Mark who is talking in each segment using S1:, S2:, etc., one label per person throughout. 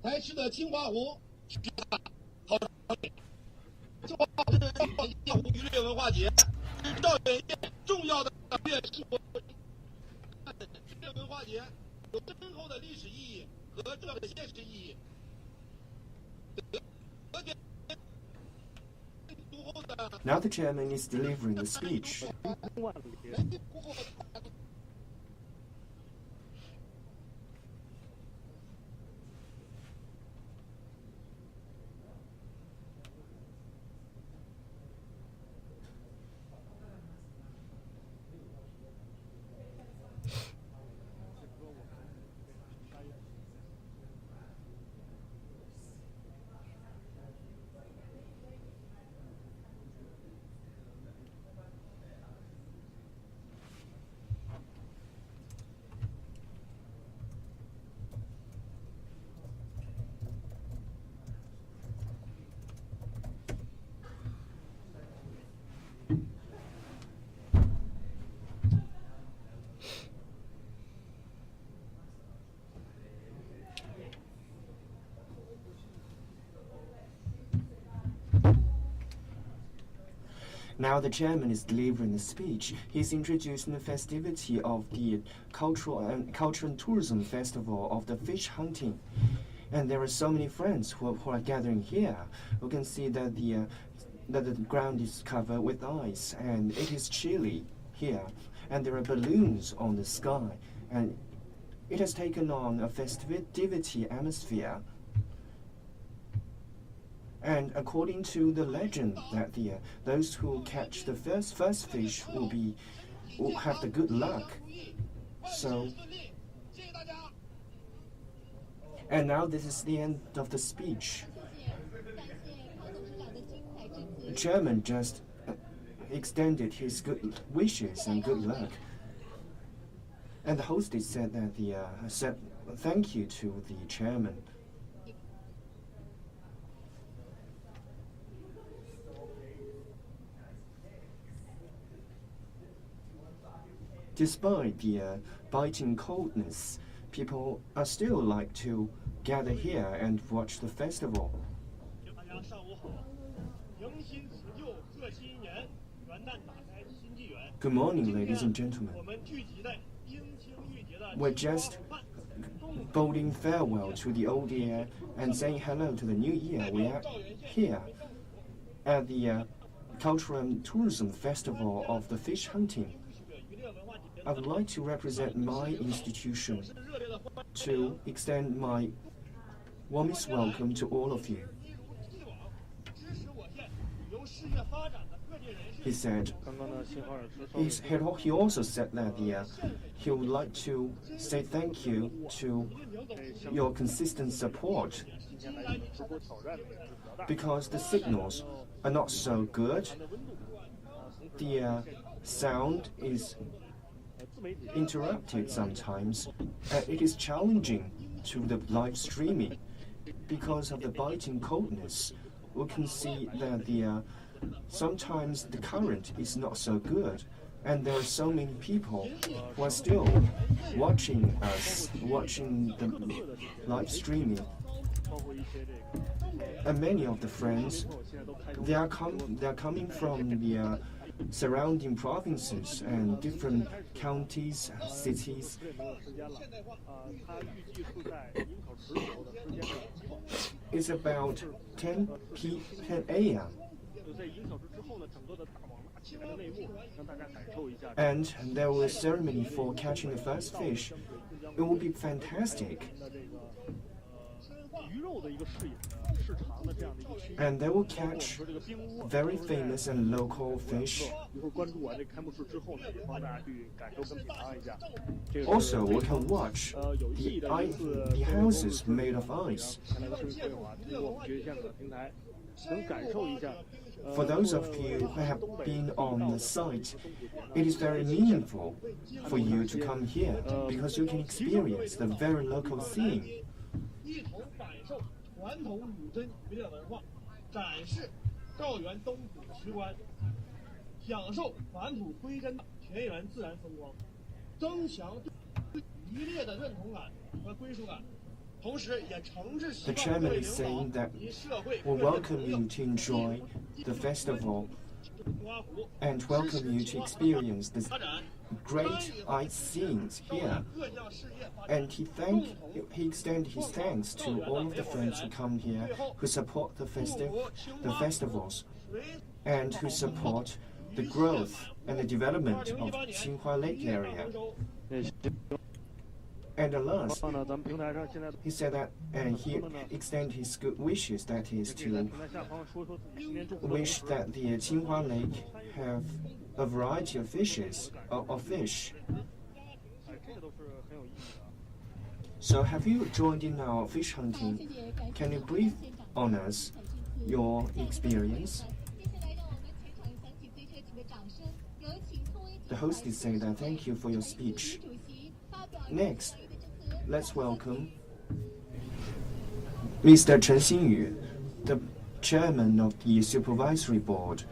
S1: 才吃的清华湖是好场景。清华湖是夜湖渔猎文化节，是赵远业重要的渔猎生活。渔猎文化节有深厚的历史意义和重要的现实意义。
S2: Now the chairman is delivering the speech. Now the chairman is delivering the speech. He's introducing the festivity of the Cultural and Tourism Festival of the fish hunting. And there are so many friends who are gathering here. We can see that the ground is covered with ice and it is chilly here. And there are balloons on the sky. And it has taken on a festivity atmosphere. And according to the legend, that those who catch the first fish will have the good luck. So, and now this is the end of the speech. The chairman just extended his good wishes and good luck. And the hostess said that said thank you to the chairman. Despite the biting coldness, people are still like to gather here and watch the festival. Good morning, ladies and gentlemen. We're just bidding farewell to the old year and saying hello to the new year. We are here at the Cultural and Tourism Festival of the fish hunting. I would like to represent my institution to extend my warmest welcome to all of you. He said, he also said that he would like to say thank you to your consistent support, because the signals are not so good. The sound is interrupted sometimes. It is challenging to the live streaming because of the biting coldness. We can see that sometimes the current is not so good, and there are so many people who are still watching us, watching the live streaming. And many of the friends, they are coming from the surrounding provinces and different counties, cities. It's about 10 a.m. And there was a ceremony for catching the first fish. It will be fantastic. And they will catch very famous and local fish. Also, we can watch the houses made of ice. For those of you who have been on the site, it is very meaningful for you to come here because you can experience the very local scene. The chairman is saying that we welcome you to enjoy the festival and welcome you to experience this great ice scenes here. And he extended his thanks to all of the friends who come here, who support the festivals, and who support the growth and the development of Tsinghua Lake area. And last, he said that, and he extended his good wishes, that is to wish that the Tsinghua Lake have a variety of fishes, of fish. So have you joined in our fish hunting? Can you brief on us your experience? The hostess said that thank you for your speech. Next, let's welcome Mr. Chen Xinyu, the chairman of the supervisory board.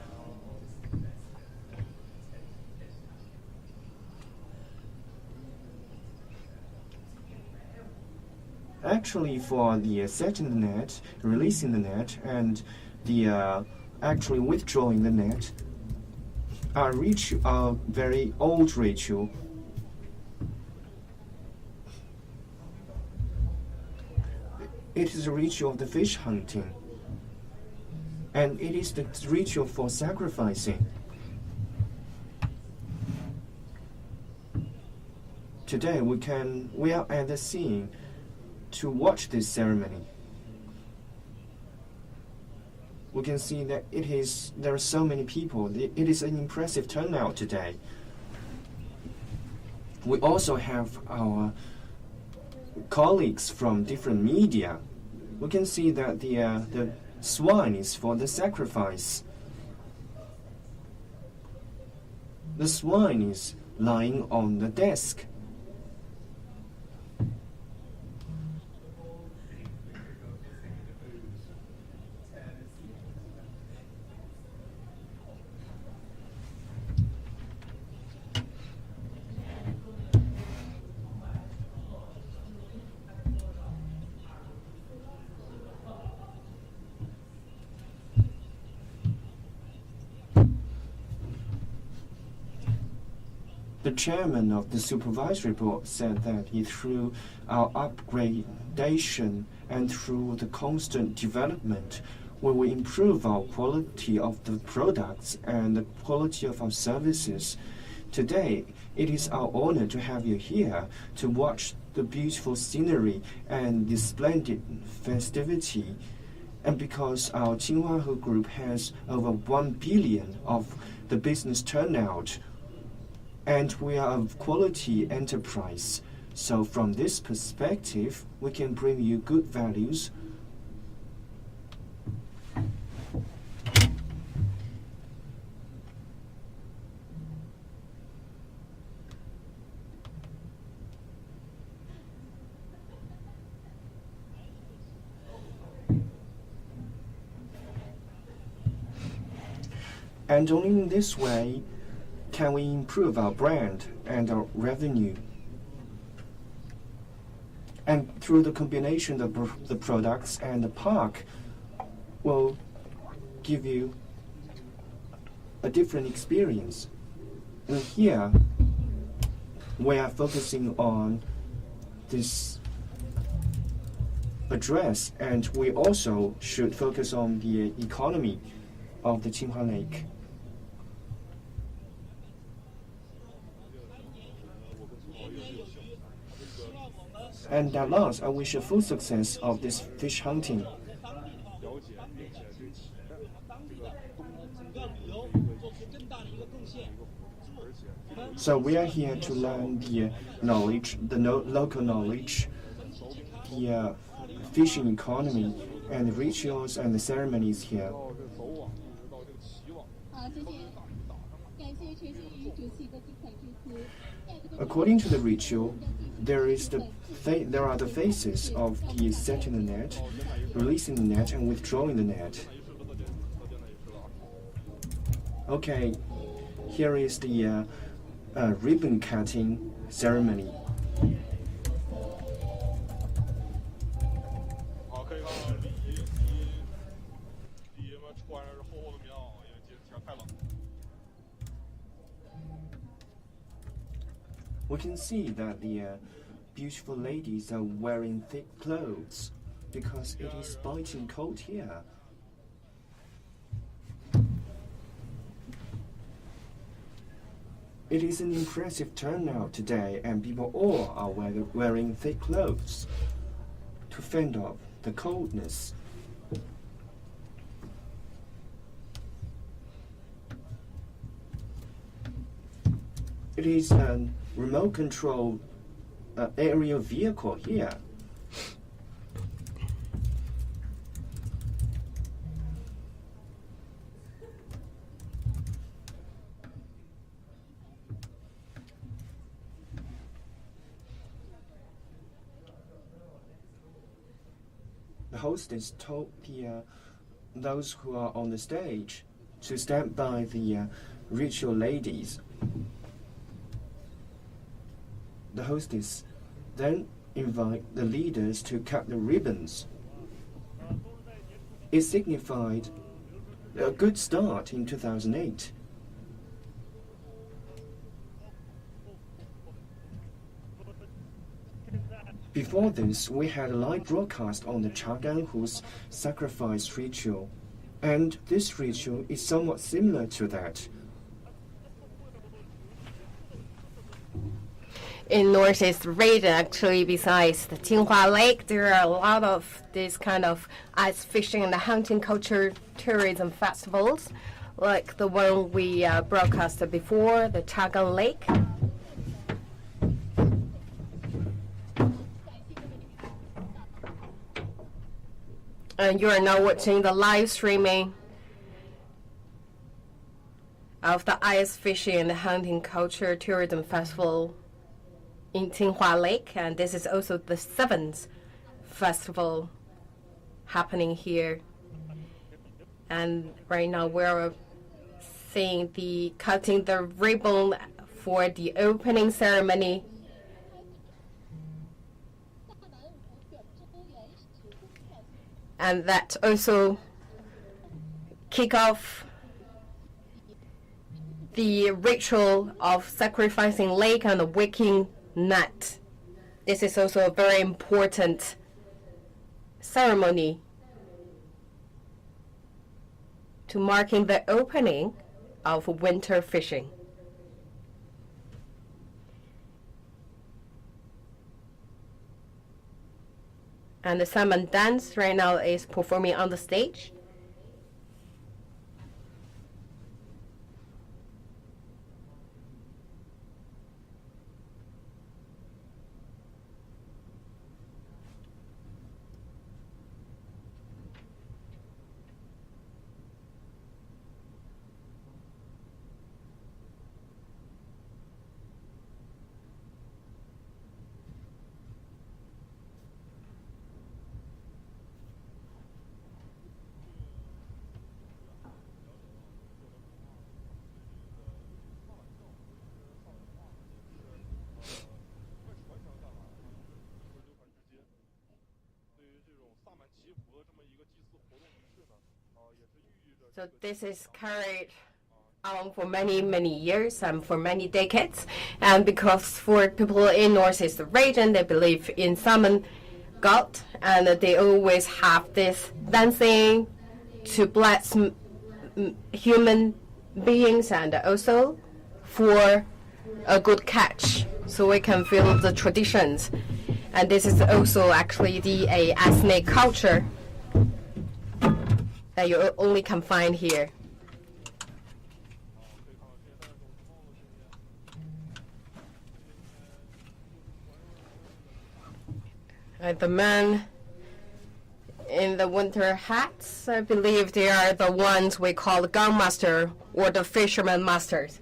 S2: Actually, for the setting the net, releasing the net, and the actually withdrawing the net, are very old ritual. It is a ritual of the fish hunting, and it is the ritual for sacrificing. Today we are at the scene to watch this ceremony. We can see that there are so many people. It is an impressive turnout today. We also have our colleagues from different media. We can see that the swine is for the sacrifice. The swine is lying on the desk. The chairman of the supervisory board said that through our upgradation and through the constant development, we will improve our quality of the products and the quality of our services. Today, it is our honor to have you here to watch the beautiful scenery and the splendid festivity. And because our Tsinghua Group has over 1 billion of the business turnout, and we are a quality enterprise. So from this perspective, we can bring you good values. And only in this way can we improve our brand and our revenue. And through the combination of the products and the park will give you a different experience. And here we are focusing on this address, and we also should focus on the economy of the Tsinghua Lake. And at last, I wish a full success of this fish hunting. So we are here to learn the knowledge, local knowledge, the fishing economy, and the rituals and the ceremonies here. According to the ritual, there are the phases of the setting the net, releasing the net, and withdrawing the net. Okay, here is the ribbon cutting ceremony. We can see that the beautiful ladies are wearing thick clothes because it is biting cold here. It is an impressive turnout today, and people all are wearing thick clothes to fend off the coldness. It is a remote control aerial vehicle here. The hostess told those who are on the stage to stand by the ritual ladies. The hostess then invite the leaders to cut the ribbons. It signified a good start in 2008. Before this, we had a live broadcast on the Chaganhu's sacrifice ritual, and this ritual is somewhat similar to that.
S3: In northeast region, actually, besides the Jinhua Lake, there are a lot of this kind of ice fishing and hunting culture tourism festivals, like the one we broadcasted before, the Chagan Lake. And you are now watching the live streaming of the ice fishing and hunting culture tourism festival in Jinhua Lake, and this is also the 7th festival happening here. And right now we're seeing the cutting the ribbon for the opening ceremony. And that also kick off the ritual of sacrificing lake and the waking night. This is also a very important ceremony to marking the opening of winter fishing. And the salmon dance right now is performing on the stage. So this is carried on for many, many years and for many decades. And because for people in Northeast region, they believe in salmon god, and they always have this dancing to bless human beings and also for a good catch, so we can feel the traditions. And this is also actually the ethnic culture that you only can find here. The men in the winter hats, I believe they are the ones we call the gun master or the fisherman masters.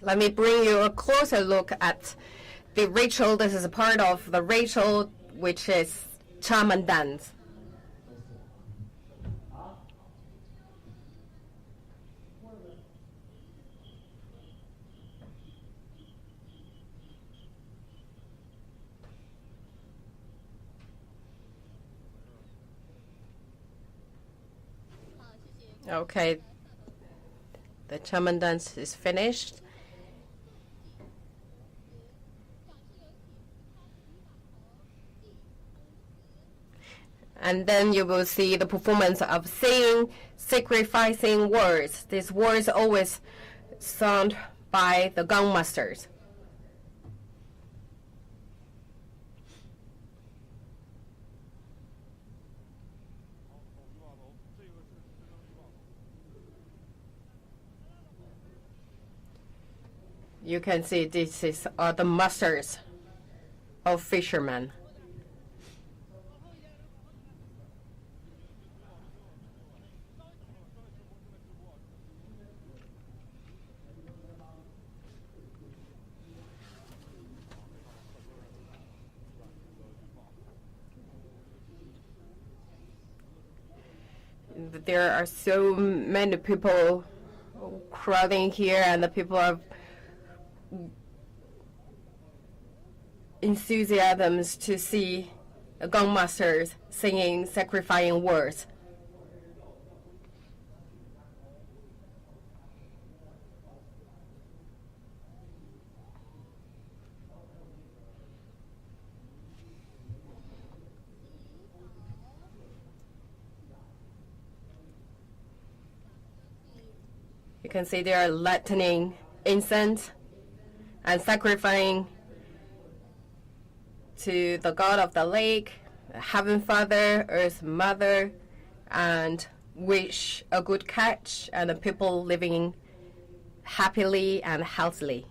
S3: Let me bring you a closer look at the ritual. This is a part of the ritual, which is shaman dance. Okay, the shaman dance is finished. And then you will see the performance of saying, sacrificing words. These words always sung by the gong masters. You can see this is the masters of fishermen. There are so many people crowding here, and the people are enthusiasms to see the gong masters singing, sacrificing words. You can see they are lighting incense and sacrificing to the god of the lake, Heaven Father, Earth Mother, and wish a good catch and the people living happily and healthily.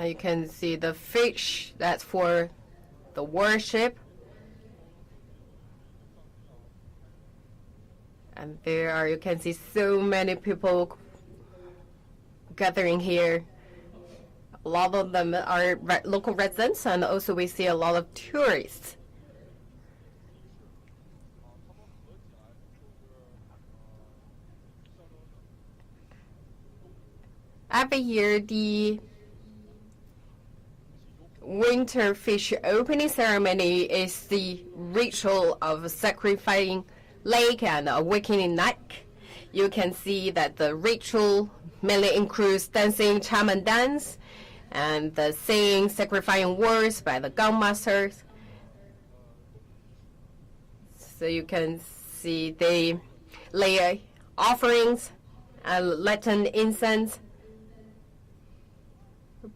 S3: You can see the fish, that's for the worship. And there are, you can see so many people gathering here. A lot of them are local residents, and also we see a lot of tourists. Every year, the winter fish opening ceremony is the ritual of sacrificing lake and awakening night. You can see that the ritual mainly includes dancing shaman dance and the saying, sacrificing words by the gong masters. So you can see they lay offerings and light incense,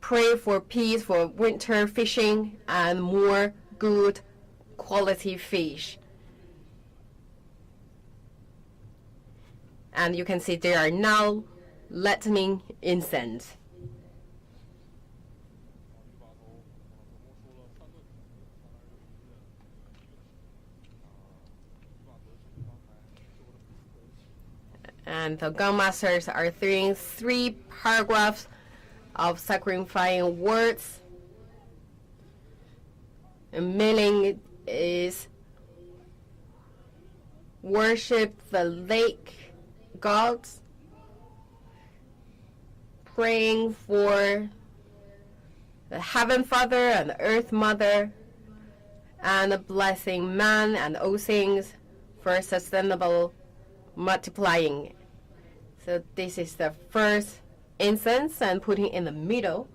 S3: pray for peace for winter fishing and more good quality fish. And you can see they are now lighting incense. And the gong masters are doing 3 paragraphs of sacrificing words. The meaning is worship the lake gods, praying for the Heaven Father and the Earth Mother, and blessing man and all things for sustainable multiplying. So this is the first incense and putting in the middle.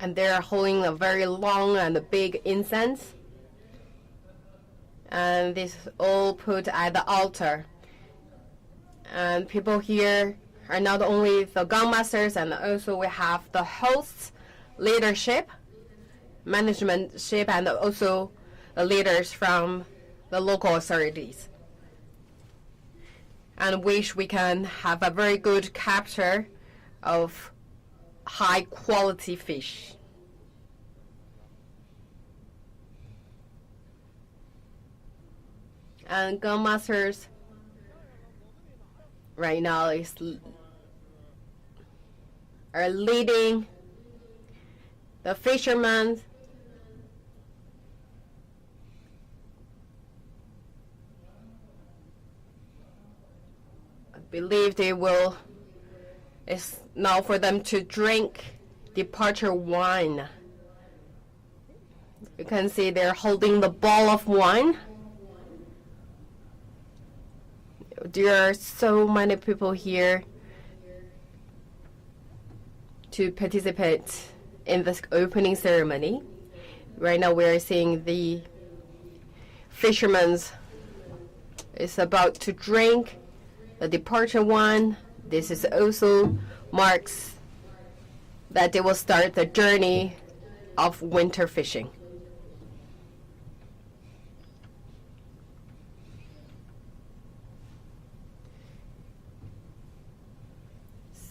S3: And they're holding a very long and big incense. And this all put at the altar. And people here are not only the gun masters, and also we have the hosts, leadership, managementship, and also the leaders from the local authorities. And wish we can have a very good capture of high quality fish. And gun masters right now are leading the fishermen believe it's now for them to drink departure wine. You can see they're holding the ball of wine. There are so many people here to participate in this opening ceremony. Right now we are seeing the fishermen is about to drink the departure wine. This is also marks that they will start the journey of winter fishing.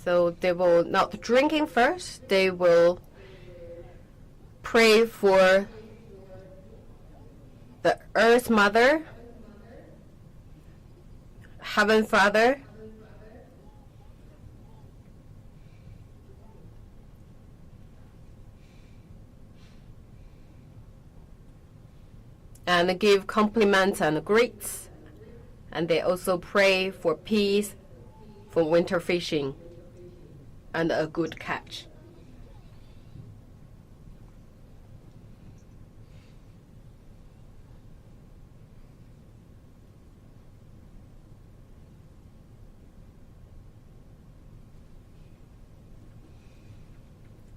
S3: So they will not drinking first, they will pray for the Earth Mother, Heaven Father, and give compliments and greets. And they also pray for peace, for winter fishing, and a good catch.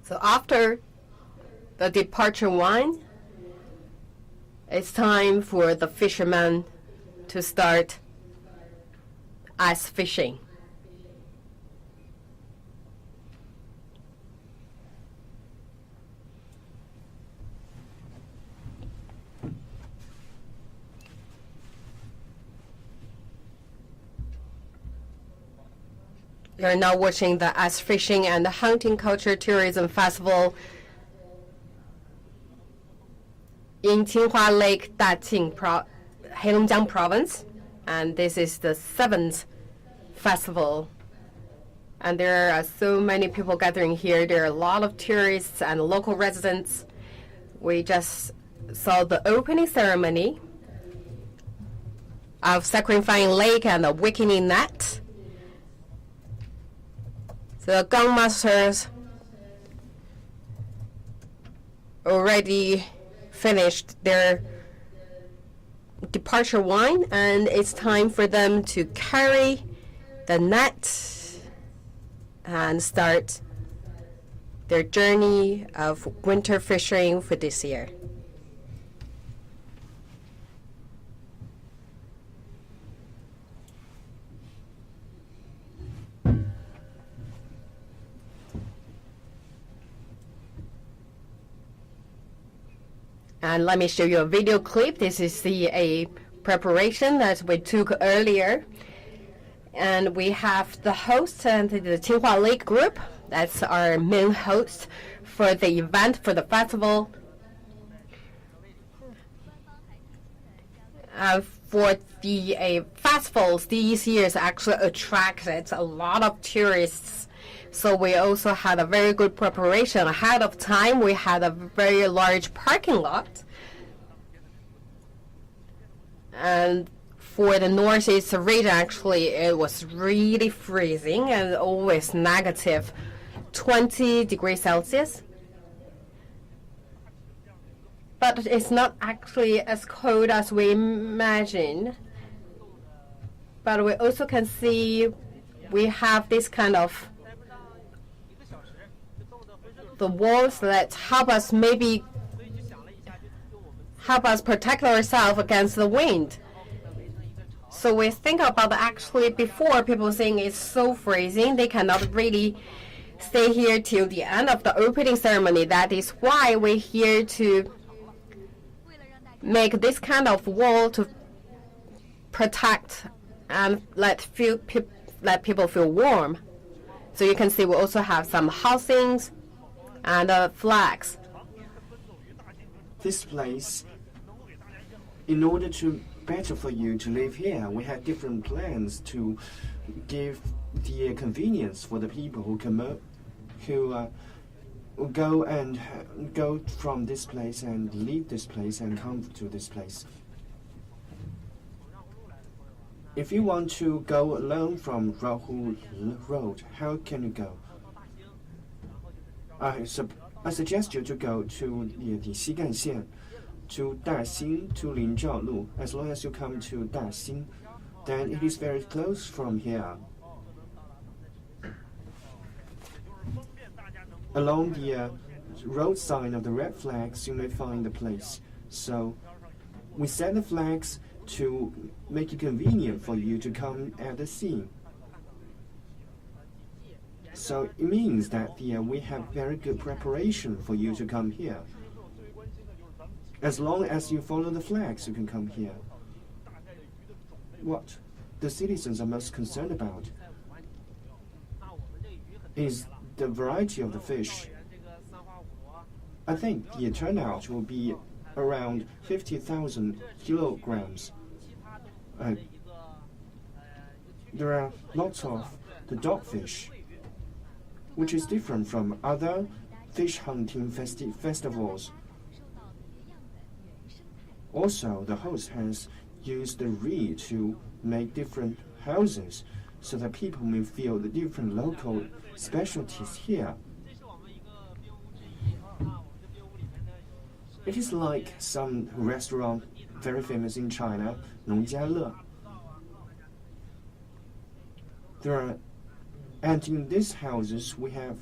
S3: So after the departure wine, it's time for the fishermen to start ice fishing. You're now watching the Ice Fishing and Hunting Culture Tourism Festival in Qinghua Lake, Daqing, Heilongjiang Province. And this is the 7th festival. And there are so many people gathering here. There are a lot of tourists and local residents. We just saw the opening ceremony of sacrificing lake and the awakening net. The gun masters already finished their departure wine, and it's time for them to carry the net and start their journey of winter fishing for this year. And let me show you a video clip. This is a preparation that we took earlier. And we have the host and the Qinghua Lake group. That's our main host for the event, for the festival. For the festivals, these years actually attracted a lot of tourists. So we also had a very good preparation ahead of time. We had a very large parking lot. And for the northeast region, actually, it was really freezing and always negative 20 degrees Celsius. But it's not actually as cold as we imagine. But we also can see we have this kind of the walls that help us protect ourselves against the wind. So we think about actually before people saying it's so freezing, they cannot really stay here till the end of the opening ceremony. That is why we're here to make this kind of wall to protect and let people feel warm. So you can see we also have some housings and flags.
S2: This place, in order to better for you to live here, we have different plans to give the convenience for the people who go from this place and leave this place and come to this place. If you want to go alone from Rahul Road, how can you go? I suggest you to go to the Xigan Xian, to Daxing, to Linzhao Lu. As long as you come to Daxing, then it is very close from here. Along the road sign of the red flags, you may find the place. So we set the flags to make it convenient for you to come at the scene. So it means that we have very good preparation for you to come here. As long as you follow the flags, you can come here. What the citizens are most concerned about is the variety of the fish. I think the turnout will be around 50,000 kilograms. There are lots of the dogfish, which is different from other fish hunting festivals. Also, the host has used the reed to make different houses so that people may feel the different local specialties here. It is like some restaurant very famous in China, Nongjiale. And in these houses we have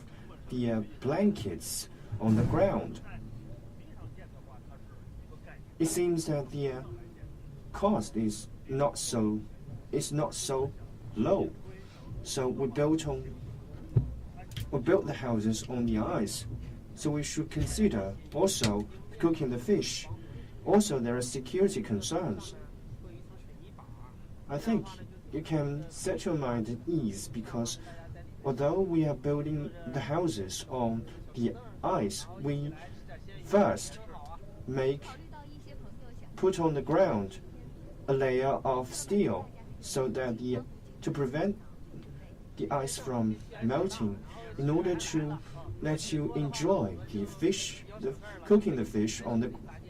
S2: the blankets on the ground. It seems that the cost is not so low. So we built the houses on the ice. So we should consider also cooking the fish. Also, there are security concerns. I think you can set your mind at ease because although we are building the houses on the ice, we first put on the ground a layer of steel so that to prevent the ice from melting, in order to let you enjoy cooking the fish on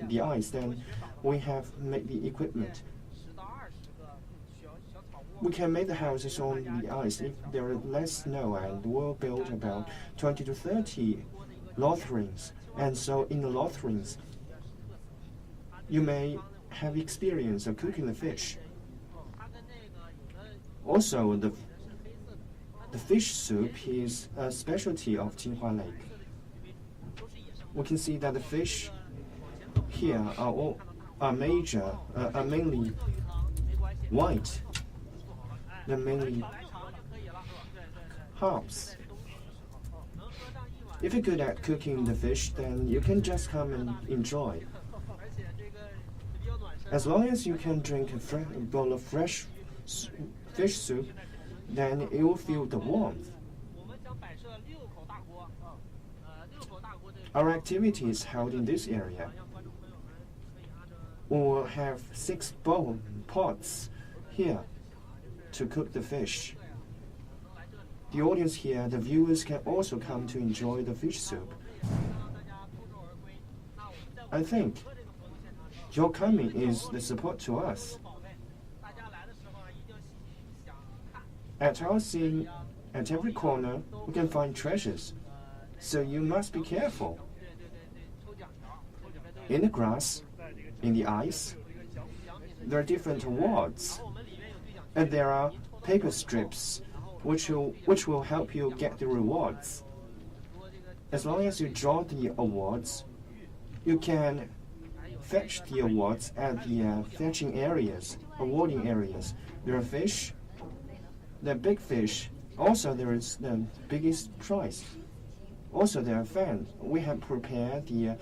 S2: the ice. Then we have made the equipment. We can make the houses on the ice if there is less snow, and we'll build about 20 to 30 lothrings. And so in the lothrings, you may have experience of cooking the fish. Also, the fish soup is a specialty of Jinhua Lake. We can see that the fish here are mainly white. They're mainly harps. If you're good at cooking the fish, then you can just come and enjoy. As long as you can drink a bowl of fresh fish soup, then you will feel the warmth. Our activity is held in this area. We will have 6 pots here to cook the fish. The audience here, the viewers, can also come to enjoy the fish soup. I think your coming is the support to us. At our scene, at every corner, we can find treasures. So you must be careful. In the grass, in the ice, there are different awards. And there are paper strips which will help you get the rewards. As long as you draw the awards, you can fetch the awards at the fetching areas. awarding areas. There are fish, there are big fish. Also, there is the biggest prize. Also, there are fans. We have prepared the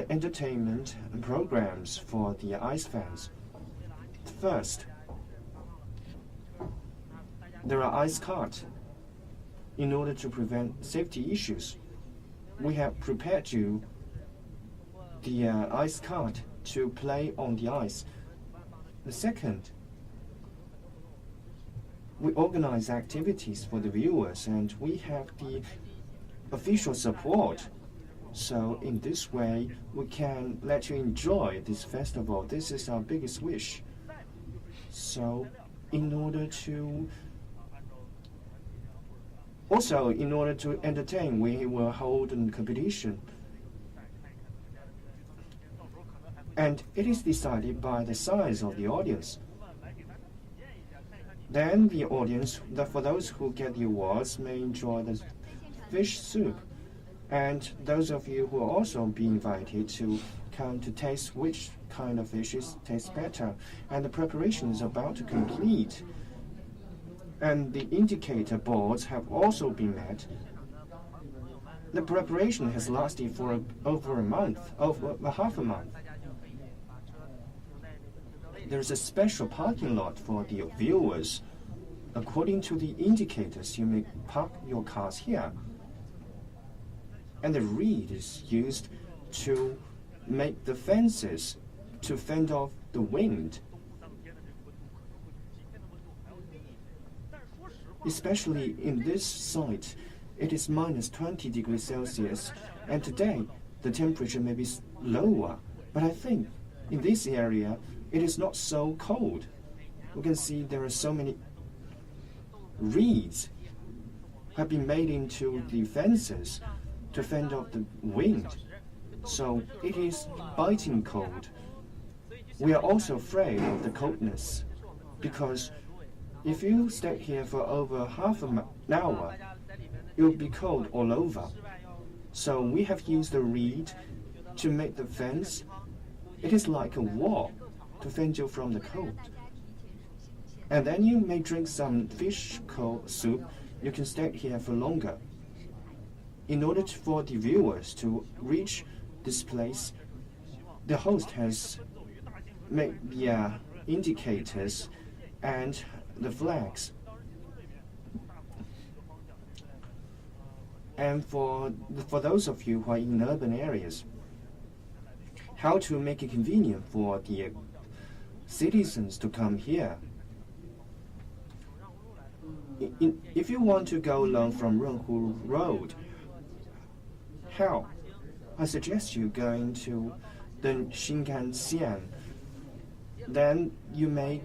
S2: entertainment programs for the ice fans. First, there are ice carts. In order to prevent safety issues, we have prepared you the ice cart to play on the ice. The second, we organize activities for the viewers and we have the official support. So in this way, we can let you enjoy this festival. This is our biggest wish. So in order to entertain, we will hold a competition. And it is decided by the size of the audience. Then the audience, for those who get the awards, may enjoy the fish soup. And those of you who will also be invited to come to taste which kind of fishes taste better. And the preparation is about to complete. And the indicator boards have also been met. The preparation has lasted for over a month, over half a month. There is a special parking lot for the viewers. According to the indicators, you may park your cars here. And the reed is used to make the fences to fend off the wind. Especially in this site, it is minus 20 degrees Celsius, and today the temperature may be lower, but I think in this area it is not so cold. You can see there are so many reeds have been made into the fences to fend off the wind, so it is biting cold. We are also afraid of the coldness, because if you stay here for over half an hour, it will be cold all over. So we have used the reed to make the fence. It is like a wall to fend you from the cold. And then you may drink some fish soup. You can stay here for longer. In order for the viewers to reach this place, the host has made the indicators and the flags. And for those of you who are in urban areas, how to make it convenient for the citizens to come here. If you want to go along from Renhu Road, I suggest you going to the Shinkansen. Then you may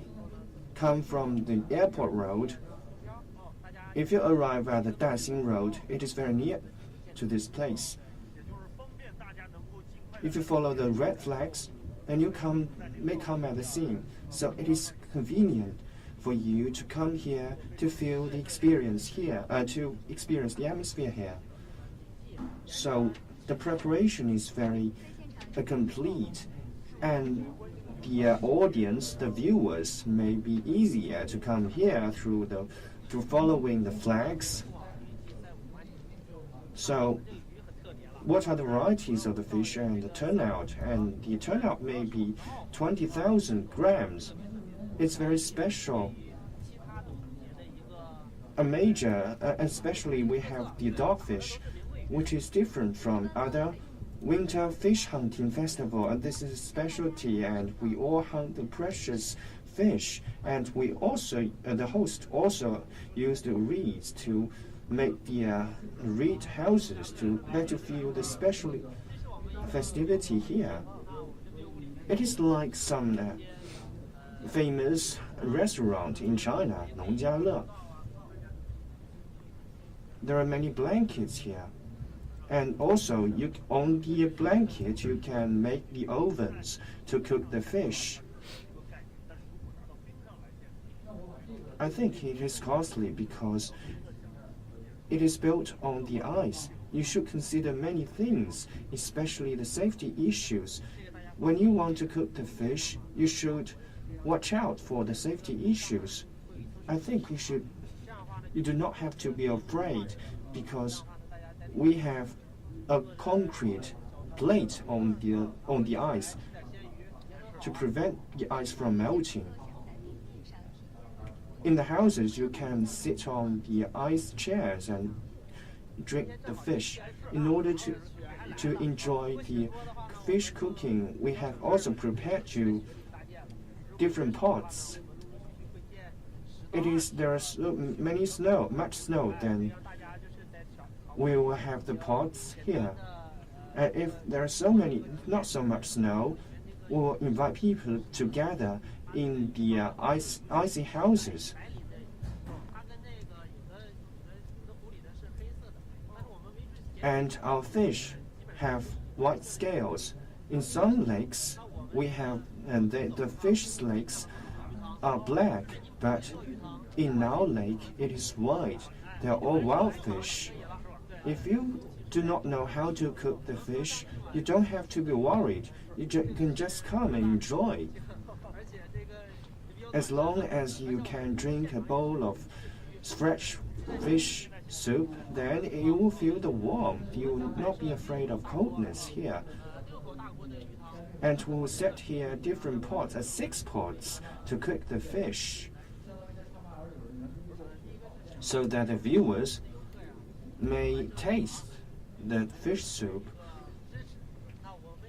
S2: come from the airport road. If you arrive at the Daxing Road, it is very near to this place. If you follow the red flags, then you may come at the scene. So it is convenient for you to come here to feel the experience here, to experience the atmosphere here. So the preparation is very complete, and the audience, the viewers, may be easier to come here through following the flags. So what are the varieties of the fish and the turnout? And the turnout may be 20,000 grams. It's very special. A major, especially we have the dogfish, which is different from other winter fish hunting festival, and this is a specialty, and we all hunt the precious fish, and we also, the host also used the reeds to make the reed houses to let you feel the special festivity here. It is like some famous restaurant in China, Nongjiale. There are many blankets here. And also, on the blanket, you can make the ovens to cook the fish. I think it is costly because it is built on the ice. You should consider many things, especially the safety issues. When you want to cook the fish, you should watch out for the safety issues. I think you do not have to be afraid, because we have a concrete plate on the ice to prevent the ice from melting. In the houses, you can sit on the ice chairs and drink the fish. In order to enjoy the fish cooking, we have also prepared you different pots. There are much snow, then we will have the pots here. And if there are not so much snow, we will invite people to gather in the icy houses. And our fish have white scales. In some lakes, we have, and the fish legs are black, but in our lake it is white. They are all wild fish. If you do not know how to cook the fish, you don't have to be worried. You can just come and enjoy. As long as you can drink a bowl of fresh fish soup, then you will feel the warmth. You will not be afraid of coldness here. And we will set here different pots, 6 pots, to cook the fish, so that the viewers may taste the fish soup.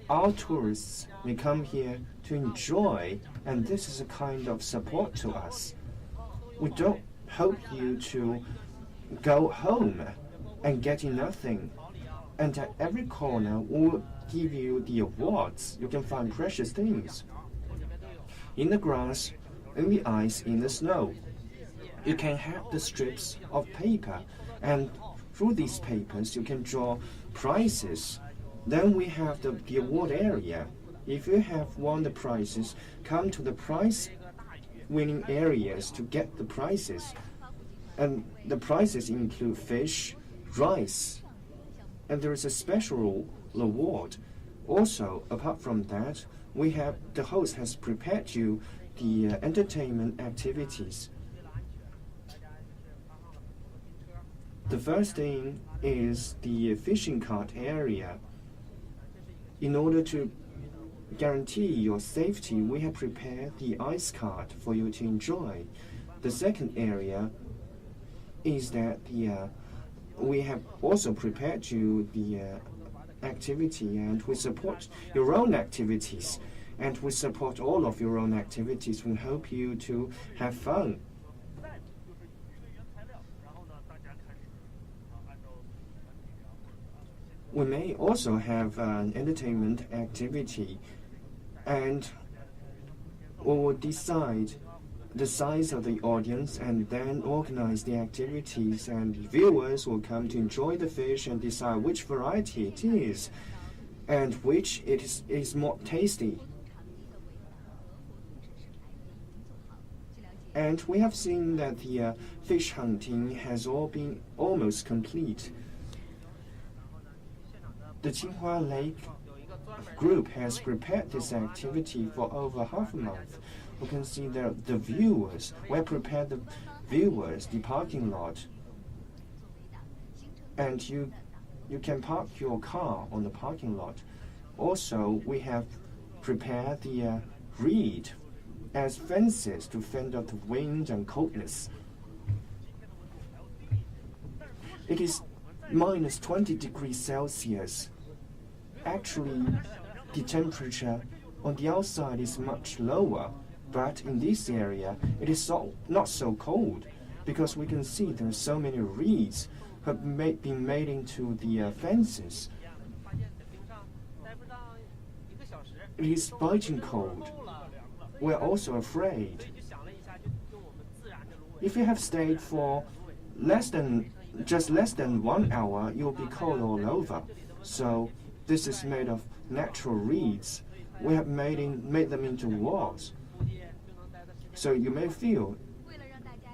S2: Our tourists may come here to enjoy, and this is a kind of support to us. We don't hope you to go home and getting nothing. And at every corner, we'll give you the awards. You can find precious things in the grass, in the ice, in the snow. You can have the strips of paper, and through these papers, you can draw prizes. Then we have the award area. If you have won the prizes, come to the prize winning areas to get the prizes. And the prizes include fish, rice, and there is a special award. Also, apart from that, the host has prepared you the entertainment activities. The first thing is the fishing cart area. In order to guarantee your safety, we have prepared the ice cart for you to enjoy. The second area is that we have also prepared you the activity, and we support your own activities, and we support all of your own activities. We hope you to have fun. We may also have an entertainment activity, and we will decide the size of the audience and then organize the activities, and viewers will come to enjoy the fish and decide which variety it is and which is more tasty. And we have seen that the fish hunting has all been almost complete. The Qinghua Lake group has prepared this activity for over half a month. We can see that the viewers, we have prepared the viewers, the parking lot. And you can park your car on the parking lot. Also, we have prepared the reed as fences to fend off the wind and coldness. It is minus 20 degrees Celsius. Actually, the temperature on the outside is much lower, but in this area it is not so cold, because we can see there are so many reeds have been made into the fences. It is biting cold. We're also afraid. If you have stayed for just less than 1 hour, you'll be cold all over. So this is made of natural reeds. We have made them into walls. So you may feel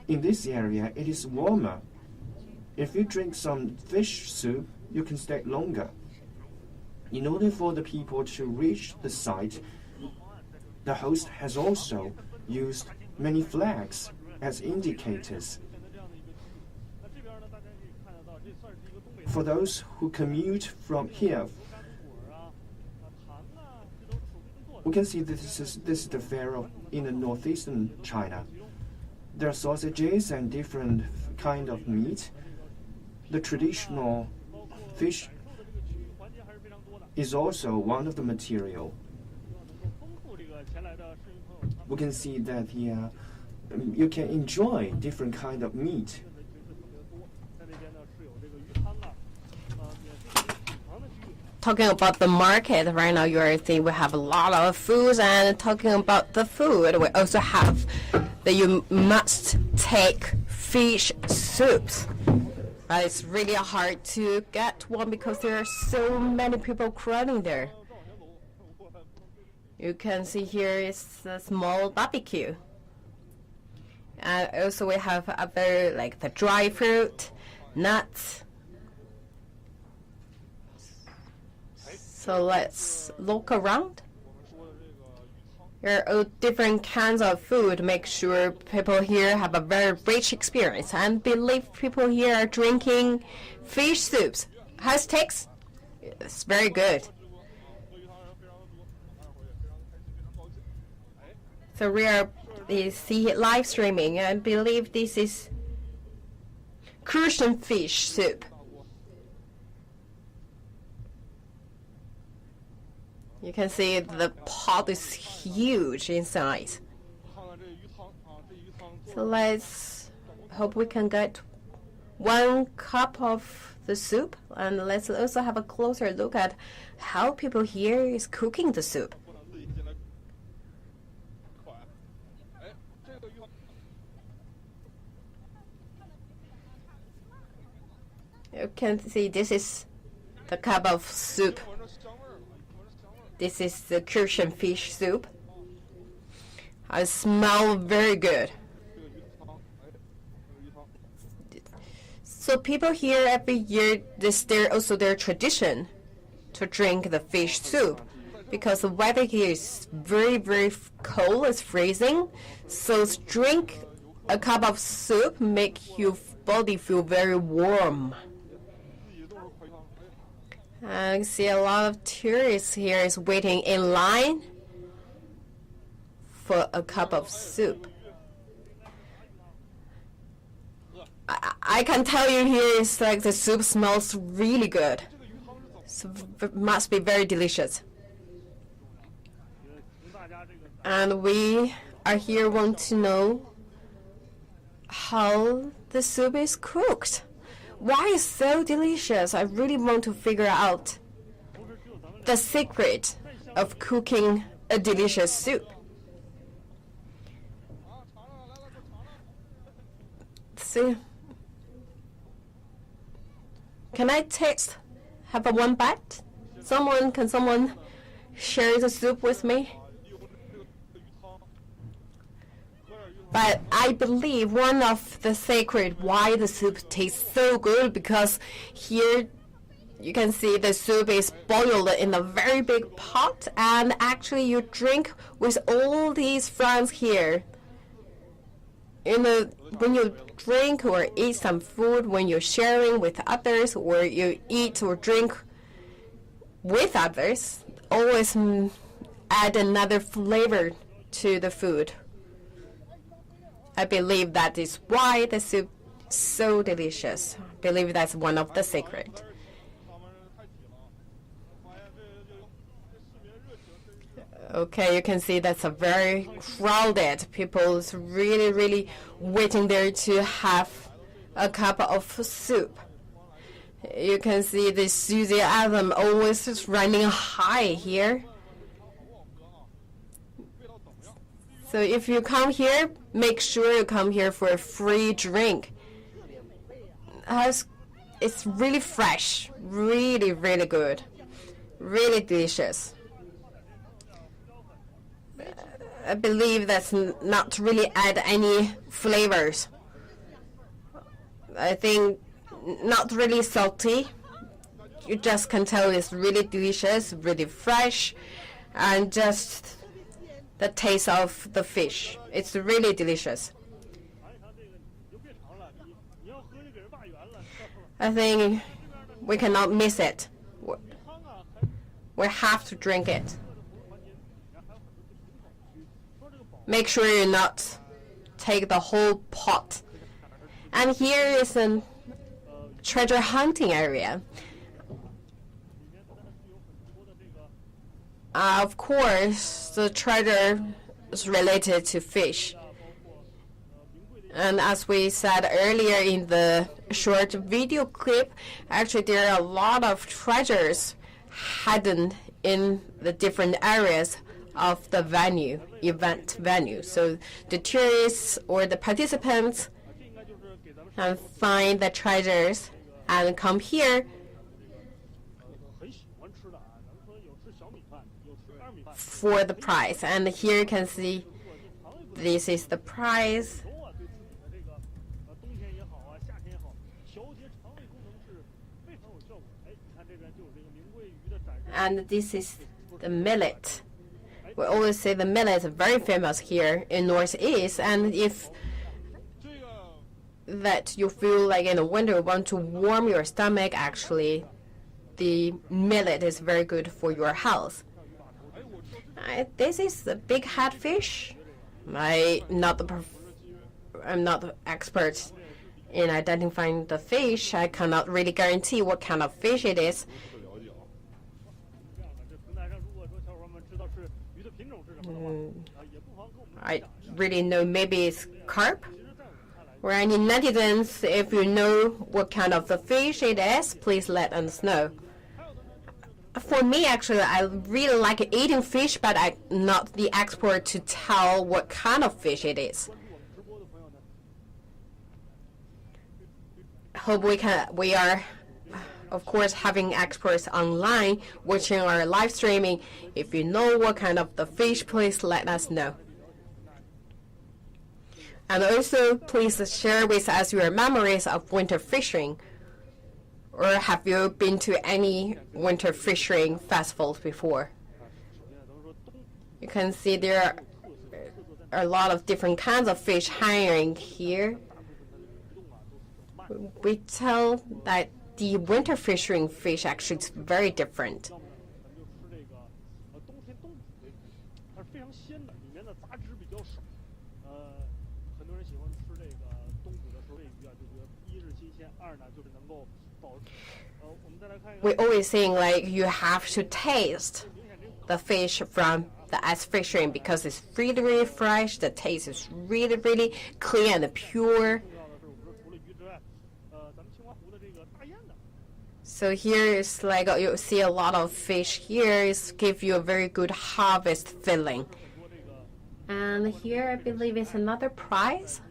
S2: in this area it is warmer. If you drink some fish soup, you can stay longer. In order for the people to reach the site, the host has also used many flags as indicators. For those who commute from here, we can see this is the fare in the northeastern China. There are sausages and different kind of meat. The traditional fish is also one of the material. We can see that here you can enjoy different kind of meat.
S3: Talking about the market right now, you are seeing we have a lot of foods, and talking about the food, we also have that you must take fish soups. But it's really hard to get one because there are so many people crowding there. You can see here is a small barbecue. And also we have other like the dry fruit, nuts. So let's look around. There are different kinds of food. Make sure people here have a very rich experience, and believe people here are drinking fish soups. How's it taste? It's very good. So we are see live streaming, and I believe this is Crucian fish soup. You can see the pot is huge inside. So let's hope we can get 1 cup of the soup, and let's also have a closer look at how people here is cooking the soup. You can see this is the cup of soup. This is the Crucian fish soup. It smells very good. So people here every year, this is also their tradition to drink the fish soup, because the weather here is very, very cold, it's freezing. So drink a cup of soup make your body feel very warm. I see a lot of tourists here is waiting in line for a cup of soup. I can tell you here it's like the soup smells really good. So it must be very delicious. And we are here want to know how the soup is cooked. Why is so delicious? I really want to figure out the secret of cooking a delicious soup. See, can I taste? Have a one bite? Can someone share the soup with me? But I believe one of the secret why the soup tastes so good, because here you can see the soup is boiled in a very big pot, and actually you drink with all these friends here. When you drink or eat some food, when you're sharing with others, or you eat or drink with others, always add another flavor to the food. I believe that is why the soup is so delicious. I believe that's one of the secrets. Okay, you can see that's a very crowded. People's really, really waiting there to have a cup of soup. You can see the enthusiasm always is running high here. So if you come here, make sure you come here for a free drink. It's really fresh, really, really good, really delicious. I believe that's not really add any flavors. I think not really salty. You just can tell it's really delicious, really fresh, and just the taste of the fish. It's really delicious. I think we cannot miss it. We have to drink it. Make sure you not take the whole pot. And here is a treasure hunting area. Of course, the treasure is related to fish. And as we said earlier in the short video clip, actually there are a lot of treasures hidden in the different areas of the event venue. So the tourists or the participants can find the treasures and come here for the prize. And here you can see this is the prize. And this is the millet. We always say the millet is very famous here in Northeast, and if that you feel like in the winter you want to warm your stomach, actually the millet is very good for your health. This is the big headfish. I'm not the expert in identifying the fish. I cannot really guarantee what kind of fish it is. I really know, maybe it's carp. Or any netizens, if you know what kind of the fish it is, please let us know. For me, actually, I really like eating fish, but I'm not the expert to tell what kind of fish it is. Hope we are, of course, having experts online watching our live streaming. If you know what kind of the fish, please let us know. And also, please share with us your memories of winter fishing. Or have you been to any winter fishing festivals before? You can see there are a lot of different kinds of fish hanging here. We tell that the winter fishing fish actually is very different. We always think like you have to taste the fish from the ice fishing because it's really, really fresh. The taste is really, really clean and pure. So here is like you see a lot of fish here. It's give you a very good harvest feeling. And here I believe is another prize.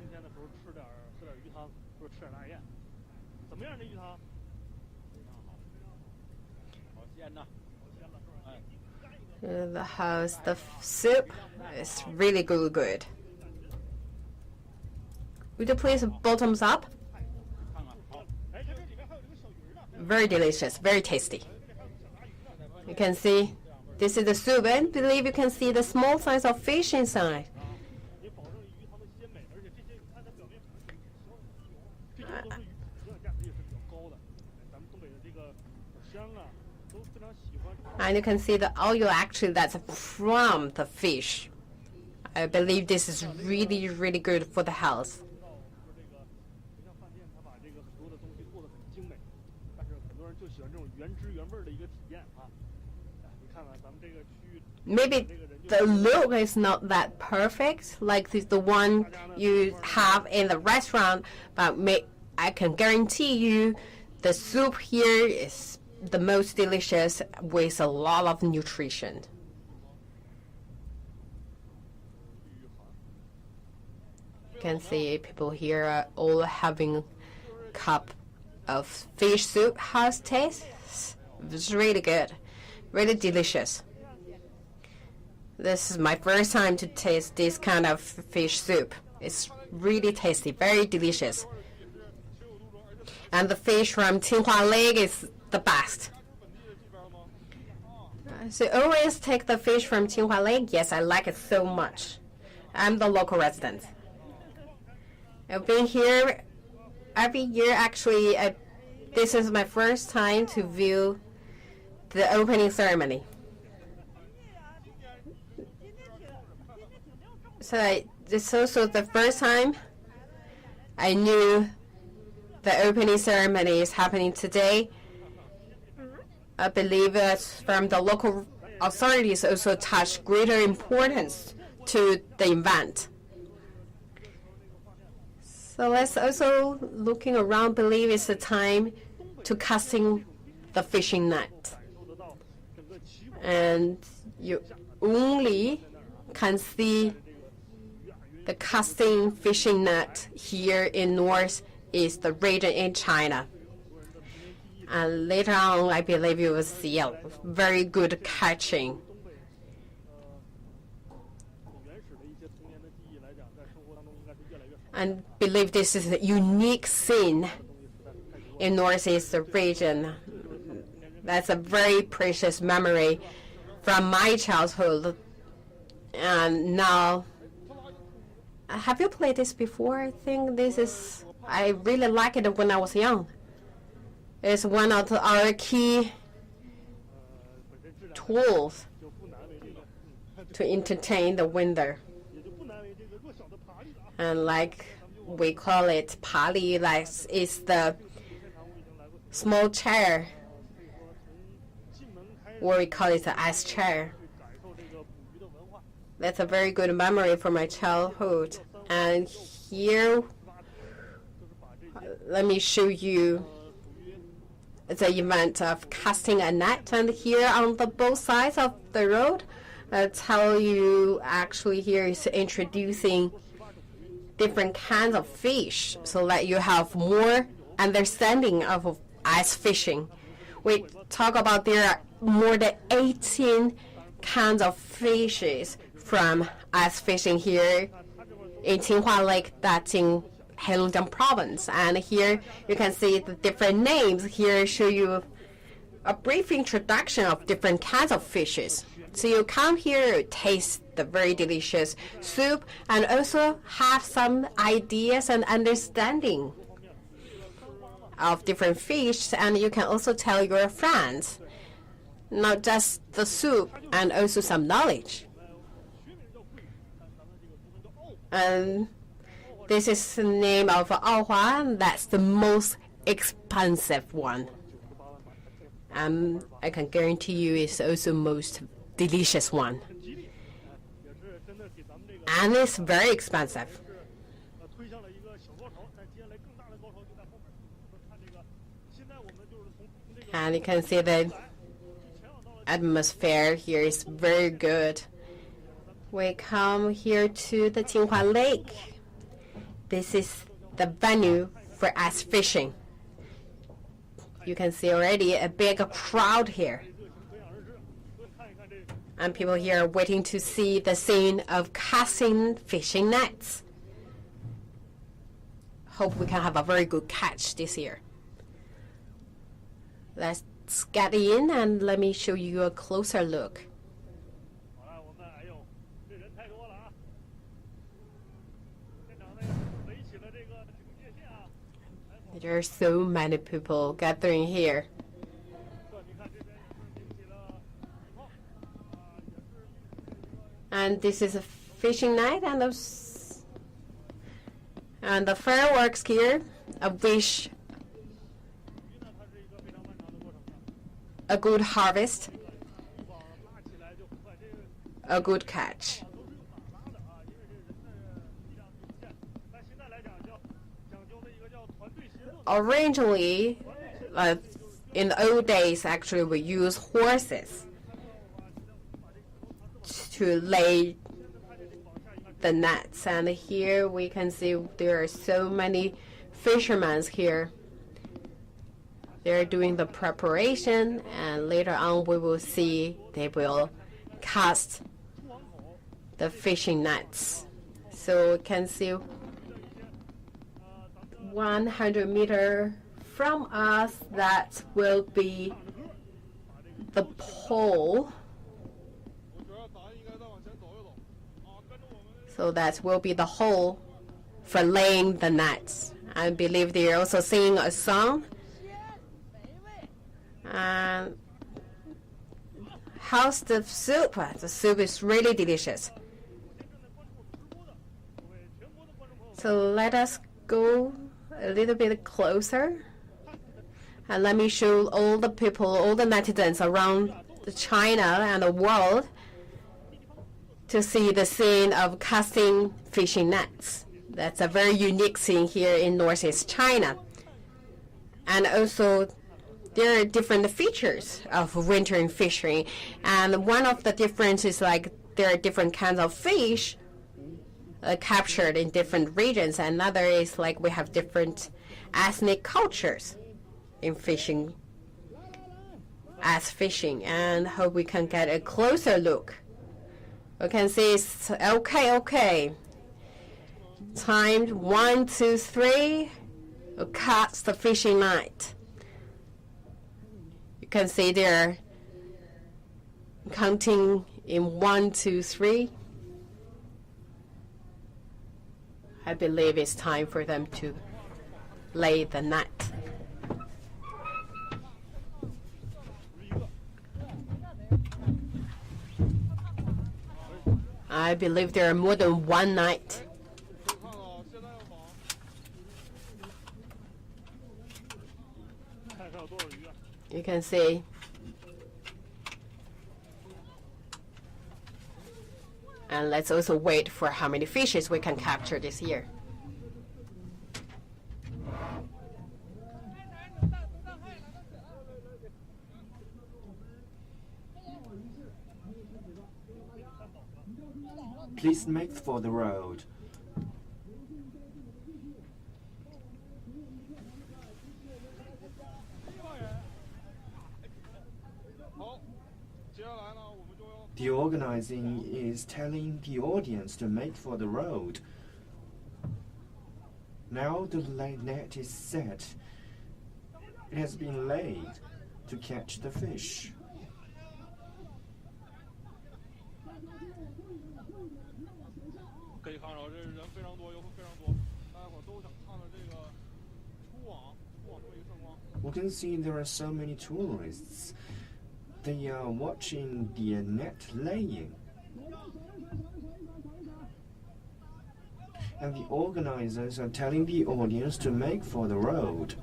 S3: The soup is really good. Would you please bottoms up? Very delicious, very tasty. You can see this is the soup, and I believe you can see the small size of fish inside. And you can see the oil actually that's from the fish. I believe this is really, really good for the health. Maybe the look is not that perfect like the one you have in the restaurant, but I can guarantee you the soup here is the most delicious with a lot of nutrition. You can see people here are all having a cup of fish soup. How's it taste? It's really good, really delicious. This is my first time to taste this kind of fish soup. It's really tasty, very delicious. And the fish from Tsinghua Lake is the best. So always take the fish from Qinghua Lake. Yes, I like it so much. I'm the local resident. I've been here every year. Actually, this is my first time to view the opening ceremony. So this is also the first time I knew the opening ceremony is happening today. I believe from the local authorities also attach greater importance to the event. So let's also looking around, believe it's the time to casting the fishing net. And you only can see the casting fishing net here in northeast region in China. And later on, I believe you will see a very good catching. And believe this is a unique scene in northeast region. That's a very precious memory from my childhood. And now, have you played this before? I think I really liked it when I was young. It's one of our key tools to entertain the winter. And like we call it pali, like it's the small chair, or we call it the ice chair. That's a very good memory from my childhood. And here, let me show you the event of casting a net. And here on the both sides of the road, I tell you actually here is introducing different kinds of fish so that you have more understanding of ice fishing. We talk about there are more than 18 kinds of fishes from ice fishing here in Qinghua Lake, that's in Heilongjiang province. And here you can see the different names. Here show you a brief introduction of different kinds of fishes. So you come here, taste the very delicious soup, and also have some ideas and understanding of different fish. And you can also tell your friends, not just the soup, and also some knowledge. And this is the name of Aohua. That's the most expensive one. I can guarantee you it's also most delicious one. And it's very expensive. And you can see the atmosphere here is very good. We come here to the Qinghua Lake. This is the venue for ice fishing. You can see already a big crowd here. And people here are waiting to see the scene of casting fishing nets. Hope we can have a very good catch this year. Let's get in and let me show you a closer look. There are so many people gathering here. And this is a fishing night, and the fireworks here. I wish a good harvest, a good catch. Originally, in the old days, actually, we use horses to lay the nets. And here we can see there are so many fishermen here. They're doing the preparation, and later on we will see they will cast the fishing nets. So we can see 100 meters from us, that will be the pole So that will be the hole for laying the nets. I believe they are also singing a song. And how's the soup? The soup is really delicious. So let us go a little bit closer. And let me show all the people, all the netizens around China and the world to see the scene of casting fishing nets. That's a very unique scene here in Northeast China. And also, there are different features of wintering fishing. And one of the differences is like there are different kinds of fish captured in different regions. Another is like we have different ethnic cultures in fishing, as fishing. And hope we can get a closer look. We can see it's okay. Timed 1, 2, 3. Cast the fishing net. You can see they're counting in 1, 2, 3. I believe it's time for them to lay the net. I believe there are more than one net. You can see and let's also wait for how many fishes we can capture this year.
S2: Please make for the road. The organizing is telling the audience to make for the road. Now the net is set. It has been laid to catch the fish. We can see there are so many tourists. They are watching the net laying. And the organizers are telling the audience to make for the road.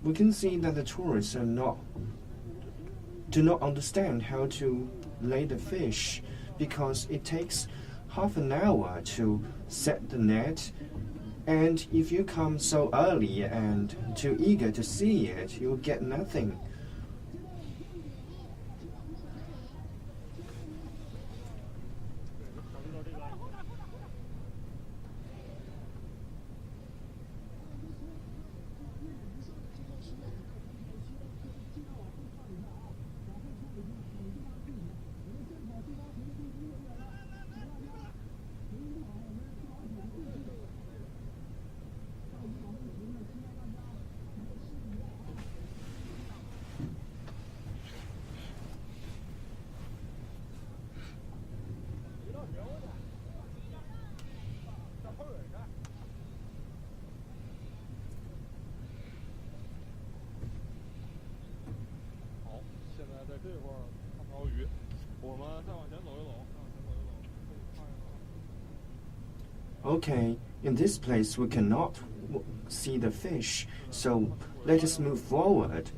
S2: We can see that the tourists do not understand how to lay the fish, because it takes half an hour to set the net, and if you come so early and too eager to see it, you'll get nothing. Okay, in this place we cannot see the fish, so let us move forward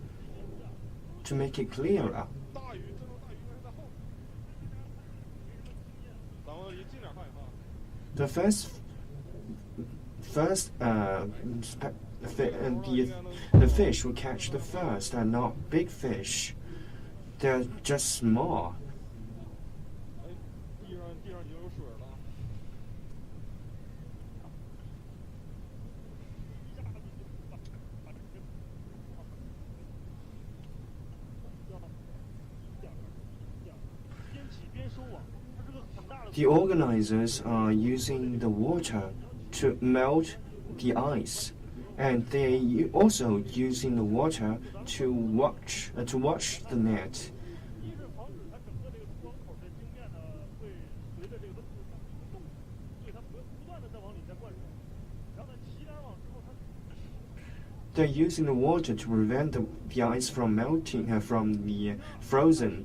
S2: to make it clearer. The the fish we catch the first are not big fish. They're just small. The organizers are using the water to melt the ice, and they also using the water to wash the net. They're using the water to prevent the ice from melting, from the frozen.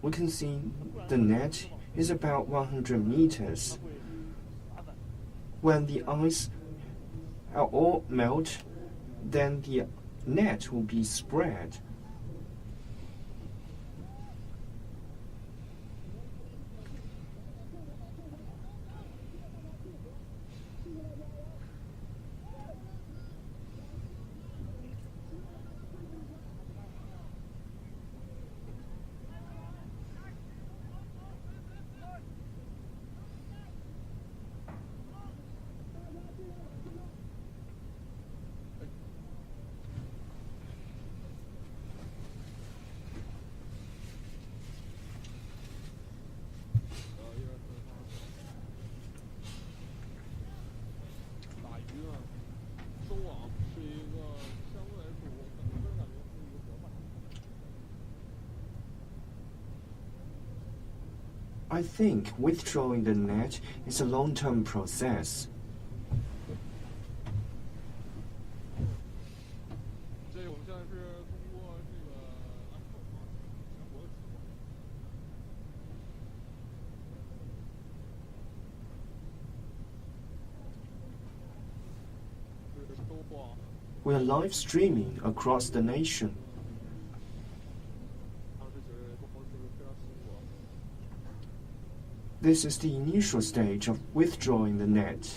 S2: We can see the net is about 100 meters. When the ice all melt, then the net will be spread. I think withdrawing the net is a long-term process. We are live streaming across the nation. This is the initial stage of withdrawing the net.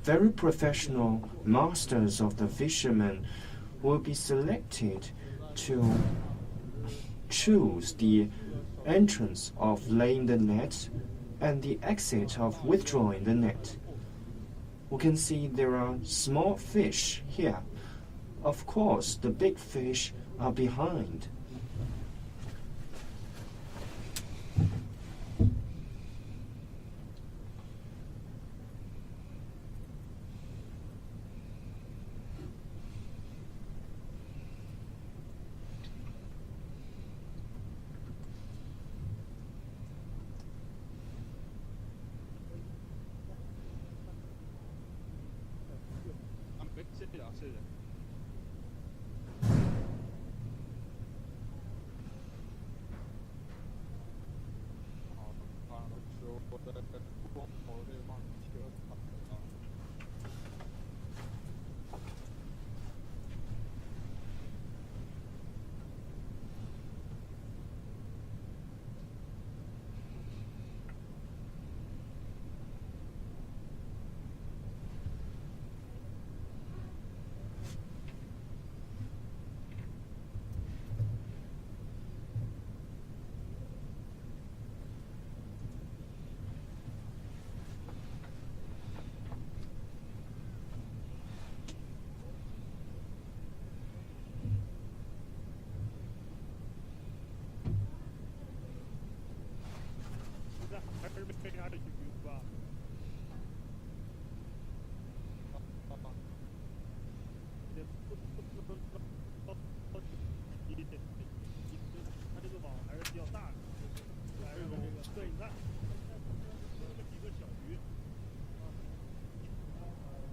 S2: Very professional masters of the fishermen will be selected to choose the entrance of laying the net and the exit of withdrawing the net. We can see there are small fish here. Of course, the big fish are behind.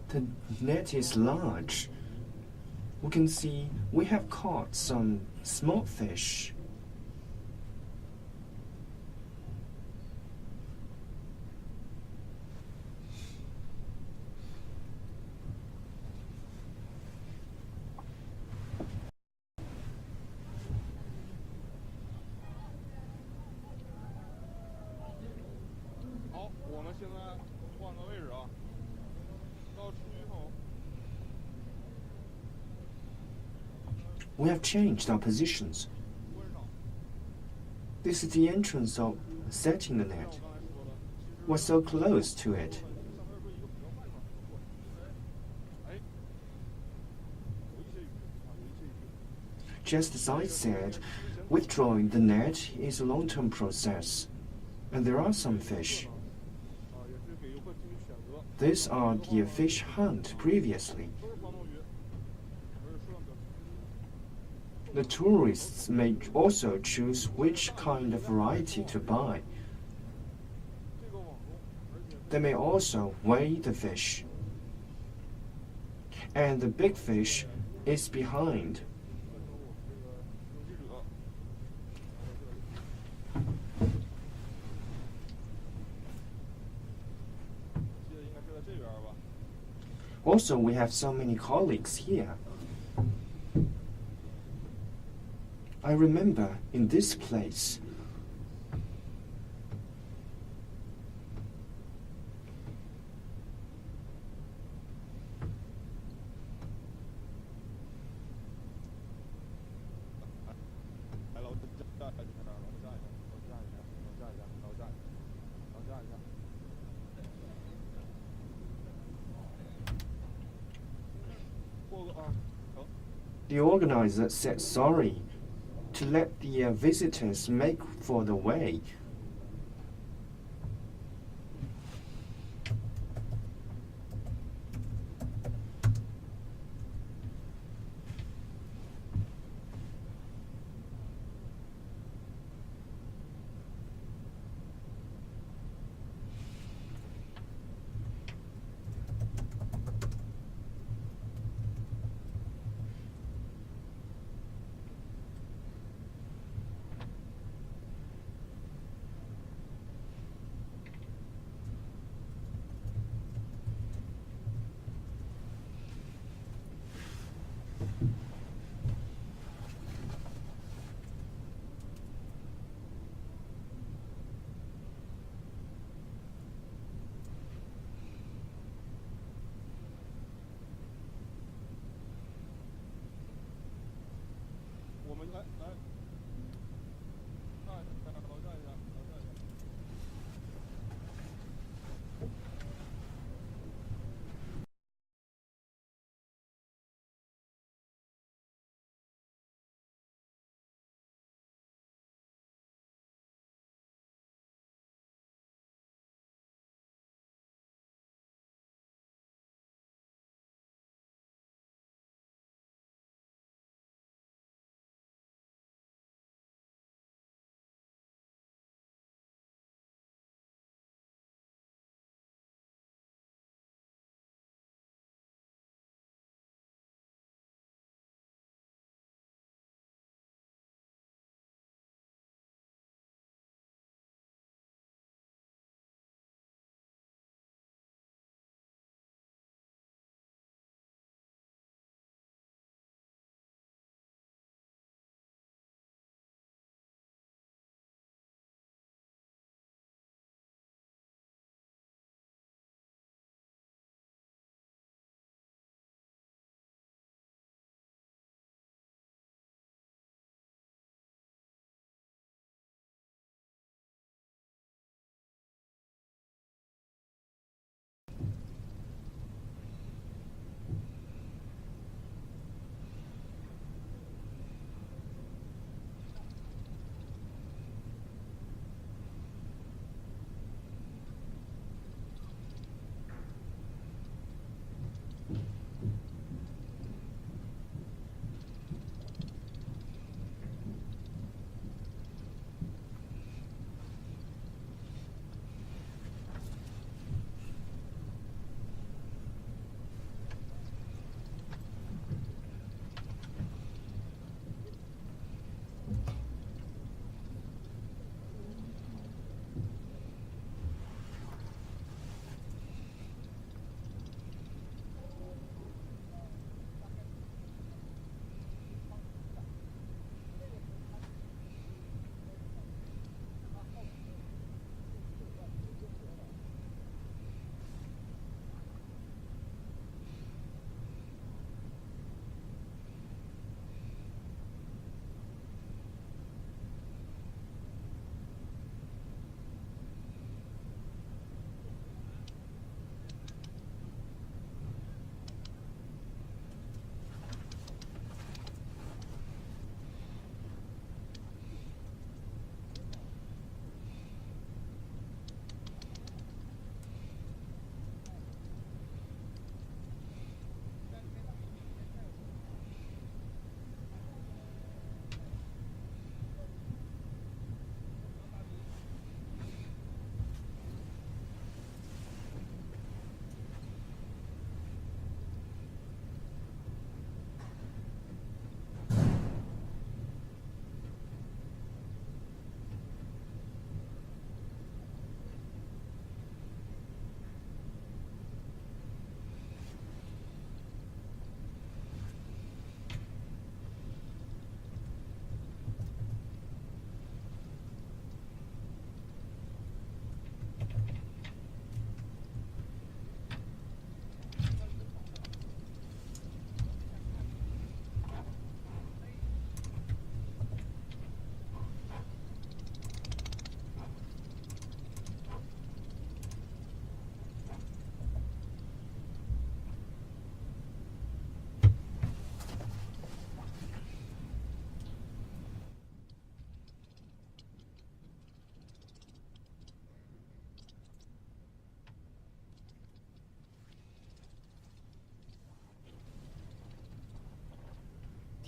S2: The net is large. We can see we have caught some small fish. We have changed our positions. This is the entrance of setting the net. was so close to it. Just as I said, withdrawing the net is a long-term process, and there are some fish. These are the fish hunt previously. The tourists may also choose which kind of variety to buy. They may also weigh the fish. And the big fish is behind. Also, we have so many colleagues here. I remember in this place, the organizer said sorry to let the visitors make for the way.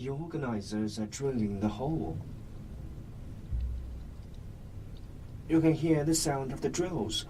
S2: the organizers are drilling the hole. You can hear the sound of the drills.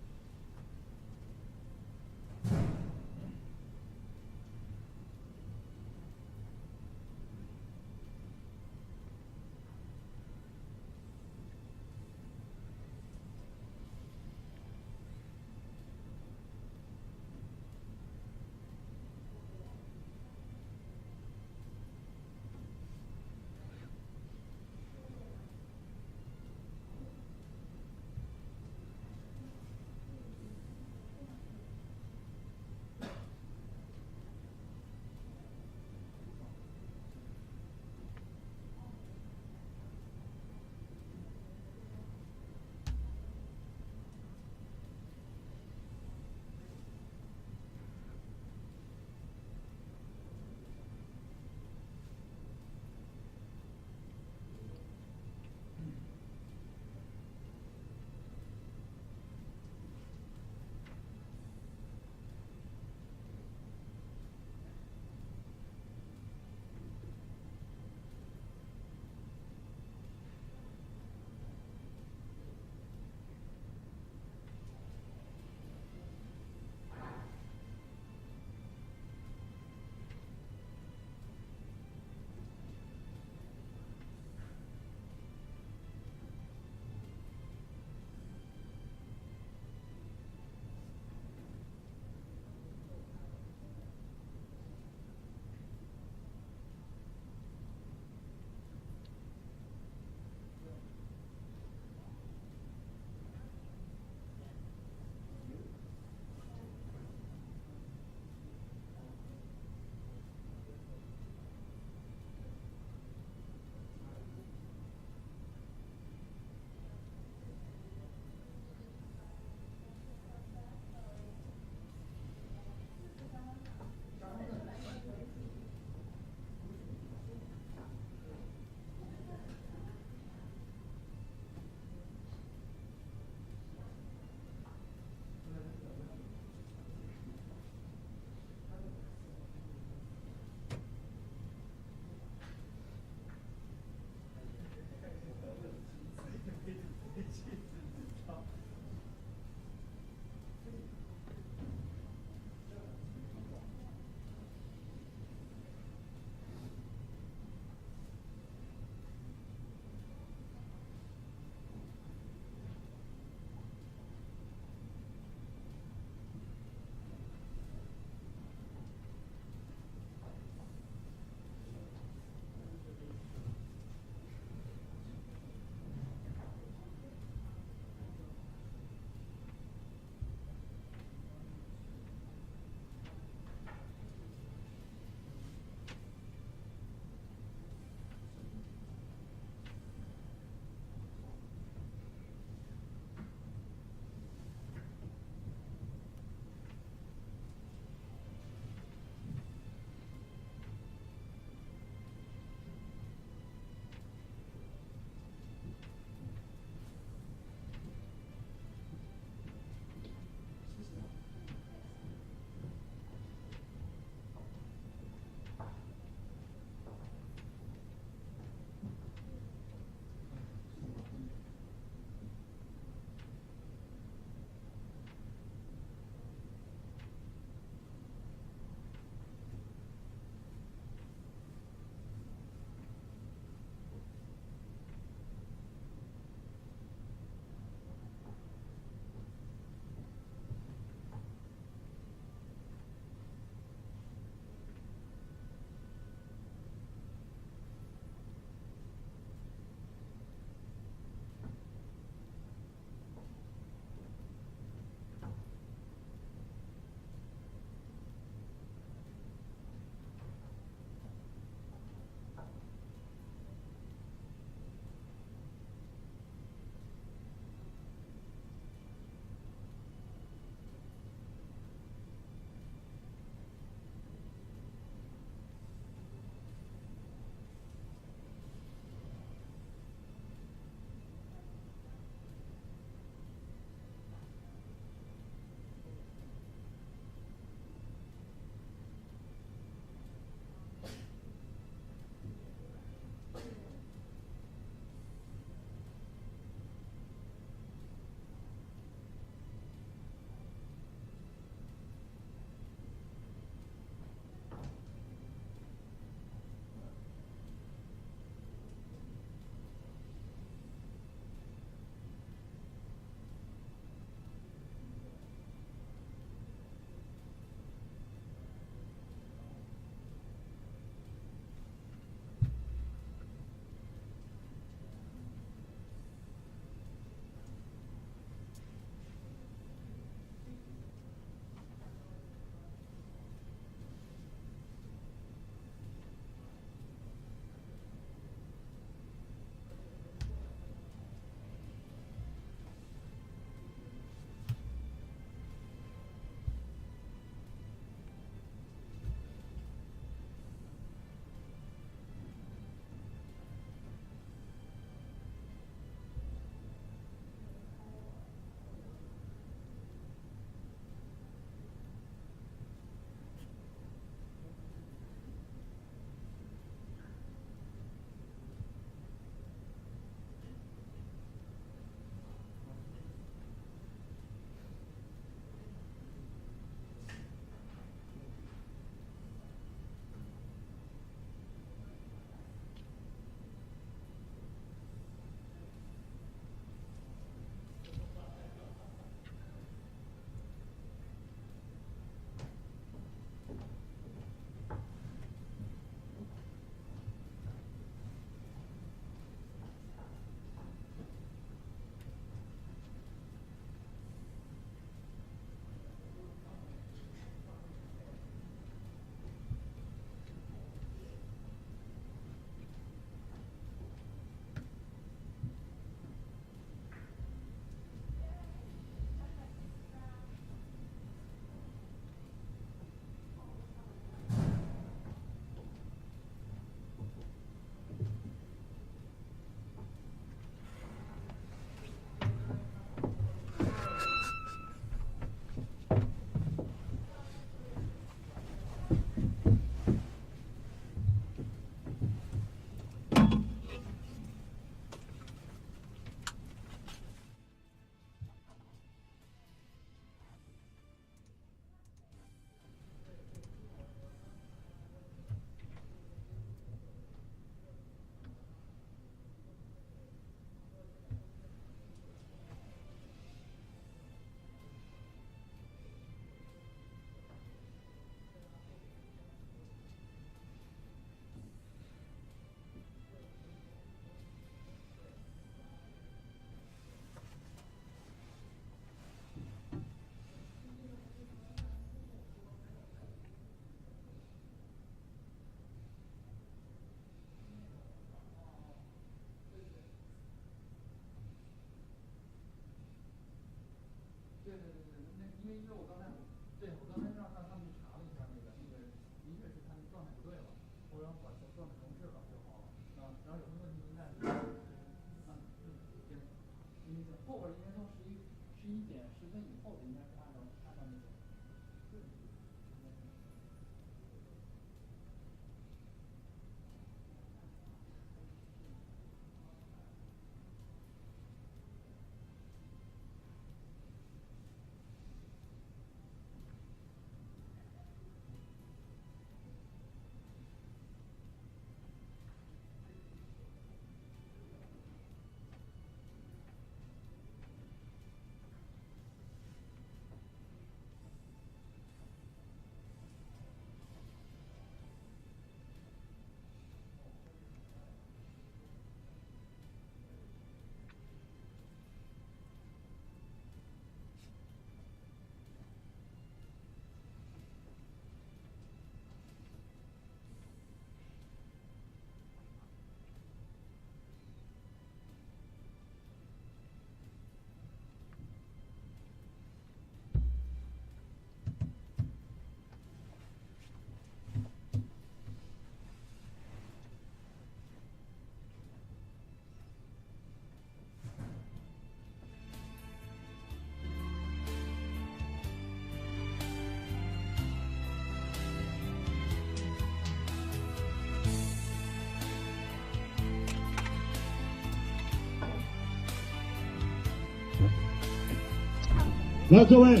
S1: 来，各位，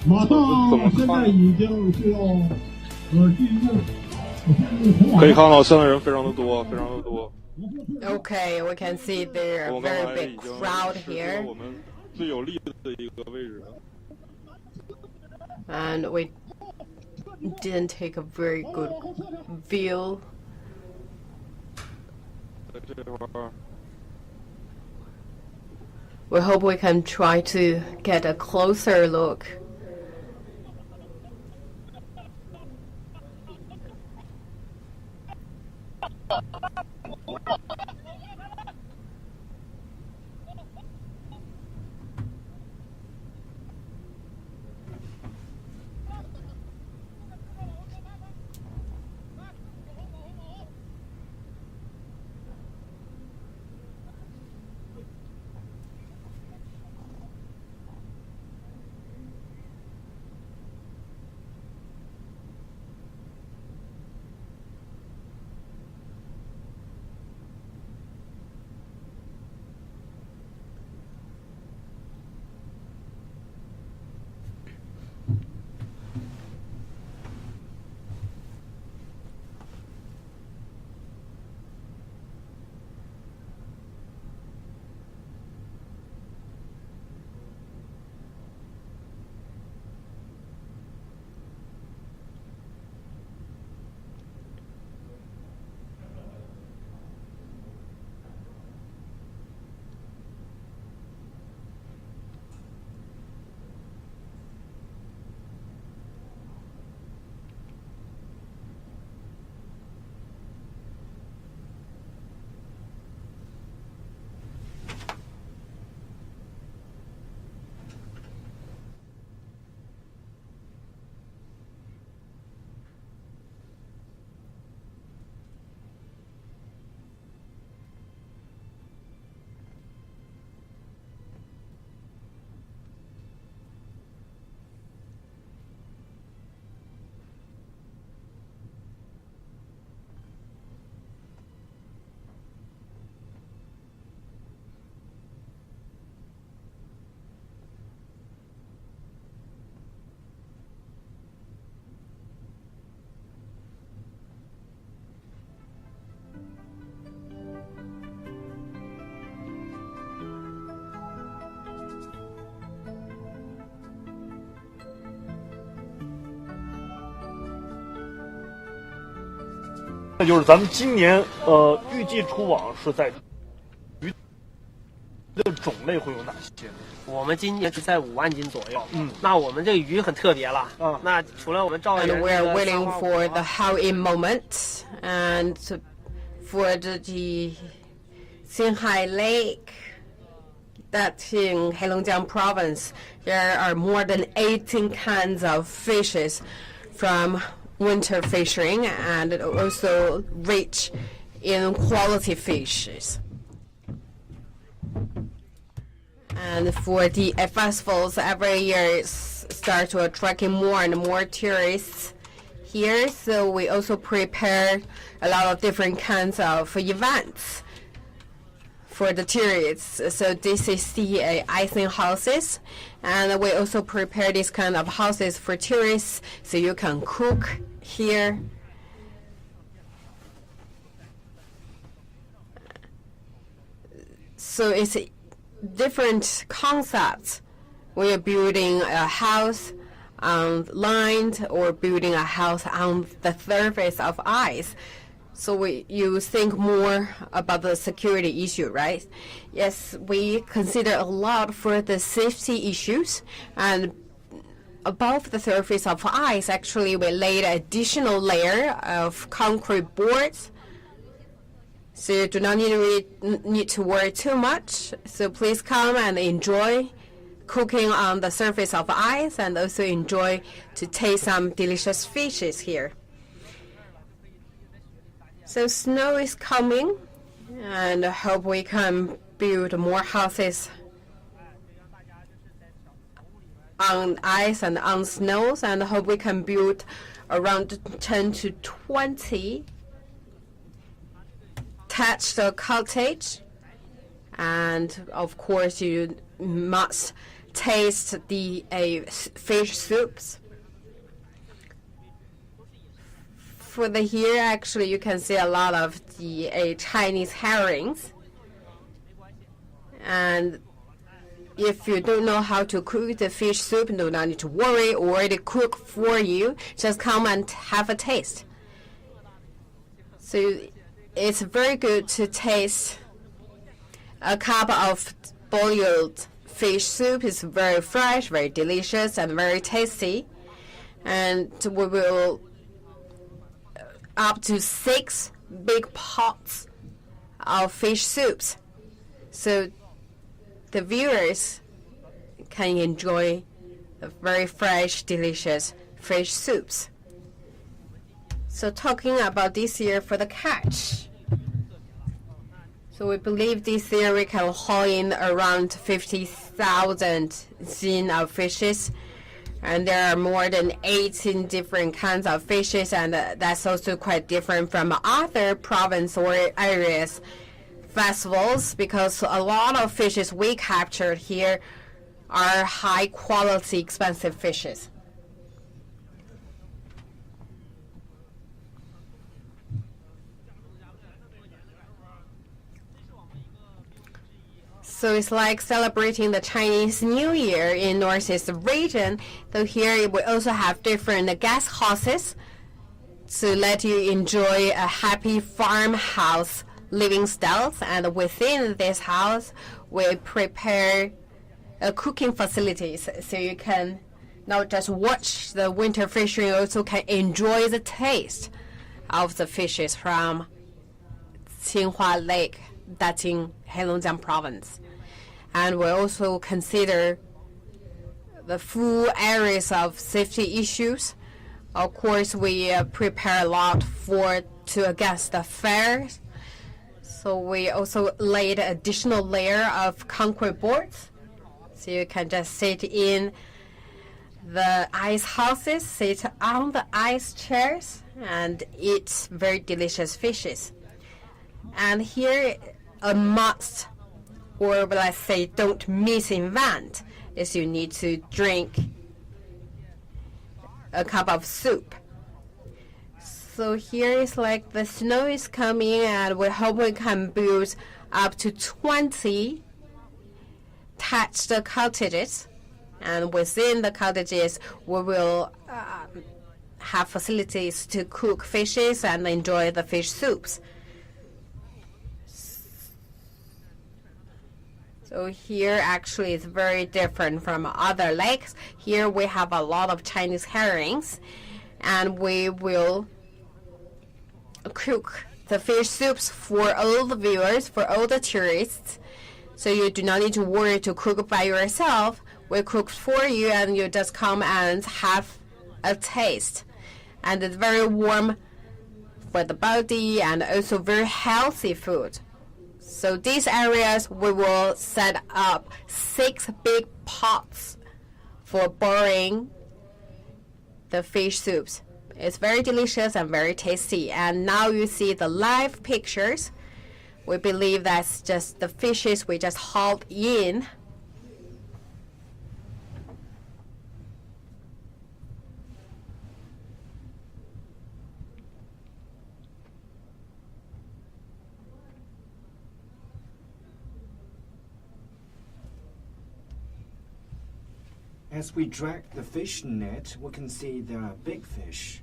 S1: 马上现在已经就要进入。
S4: 可以看到现在人非常的多，非常的多。
S3: Okay, we can see there are
S4: 我刚
S3: very
S4: 才
S3: big
S4: 已经
S3: crowd
S4: 是
S3: here,
S4: 我们最有利的一个位置。
S3: and we didn't take a very good view.
S4: 在这块儿。
S3: We hope we can try to get a closer look.
S5: 那就是咱们今年预计出网是在鱼的种类会有哪些？
S6: 我们今年是在5万斤左右。那我们这个鱼很特别了。那除了我们照
S3: And we're waiting for the Hao-In moment, and for the Xinhai Lake, that in Heilongjiang province, there are more than 18 kinds of fishes from winter fishing, and also rich in quality fishes. And for the festivals, every year start to attracting more and more tourists here. So we also prepare a lot of different kinds of events for the tourists. So this is the icing houses, and we also prepare this kind of houses for tourists, so you can cook here. So it's different concepts. We are building a house on land or building a house on the surface of ice. So you think more about the security issue, right? Yes, we consider a lot for the safety issues, and above the surface of ice, actually, we laid an additional layer of concrete boards. So you do not need to worry too much. So please come and enjoy cooking on the surface of ice, and also enjoy to taste some delicious fishes here. So snow is coming, and I hope we can build more houses on ice and on snows, and I hope we can build around 10 to 20 thatched cottage. And of course, you must taste the fish soups. For the here, actually, you can see a lot of the Chinese herrings. And if you don't know how to cook the fish soup, do not need to worry, or they cook for you. Just come and have a taste. So it's very good to taste a cup of boiled fish soup. It's very fresh, very delicious, and very tasty. And we will up to 6 big pots of fish soups. So the viewers can enjoy very fresh, delicious fish soups. So talking about this year for the catch. So we believe this year we can haul in around 50,000 zin of fishes. And there are more than 18 different kinds of fishes, and that's also quite different from other province or areas festivals, because a lot of fishes we captured here are high quality, expensive fishes. So it's like celebrating the Chinese New Year in Northeast region. So here we also have different guest houses to let you enjoy a happy farmhouse living styles. And within this house, we prepare cooking facilities, so you can not just watch the winter fishing, you also can enjoy the taste of the fishes from Tsinghua Lake, that's in Heilongjiang province. And we also consider the full areas of safety issues. Of course, we prepare a lot against the fires. So we also laid an additional layer of concrete boards, so you can just sit in the ice houses, sit on the ice chairs, and eat very delicious fishes. And here, a must, or let's say don't miss event, is you need to drink a cup of soup. So here is like the snow is coming, and we hope we can build up to 20 thatched cottages. And within the cottages, we will have facilities to cook fishes and enjoy the fish soups. So here actually is very different from other lakes. Here we have a lot of Chinese herrings, and we will cook the fish soups for all the viewers, for all the tourists. So you do not need to worry to cook by yourself. We cook for you, and you just come and have a taste. And it's very warm for the body, and also very healthy food. So these areas, we will set up 6 big pots for boiling the fish soups. It's very delicious and very tasty. And now you see the live pictures. We believe that's just the fishes we just hauled in.
S2: As we drag the fish net, we can see there are big fish.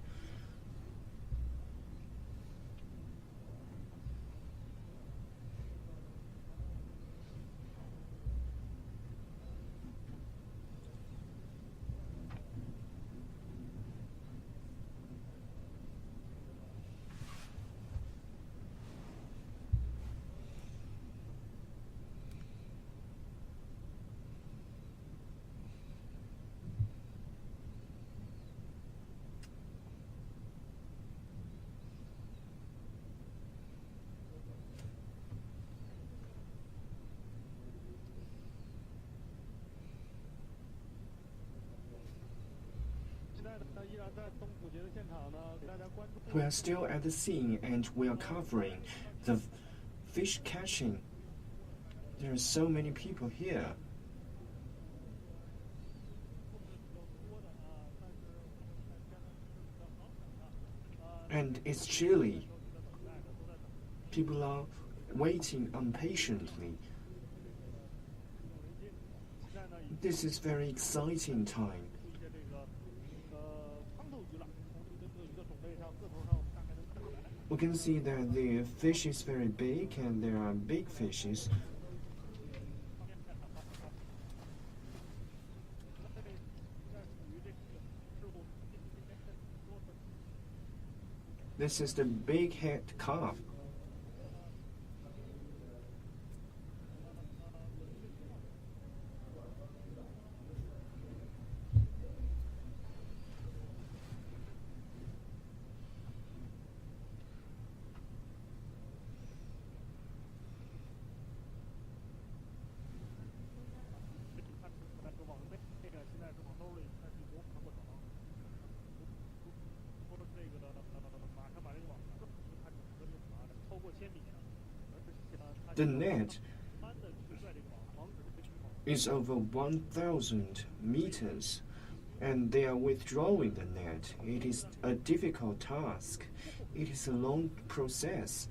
S2: We are still at the scene, and we are covering the fish catching. There are so many people here. and it's chilly. People are waiting impatiently. This is very exciting time. We can see that the fish is very big and there are big fishes. This is the big head carp. The net is over 1,000 meters, and they are withdrawing the net. It is a difficult task. It is a long process.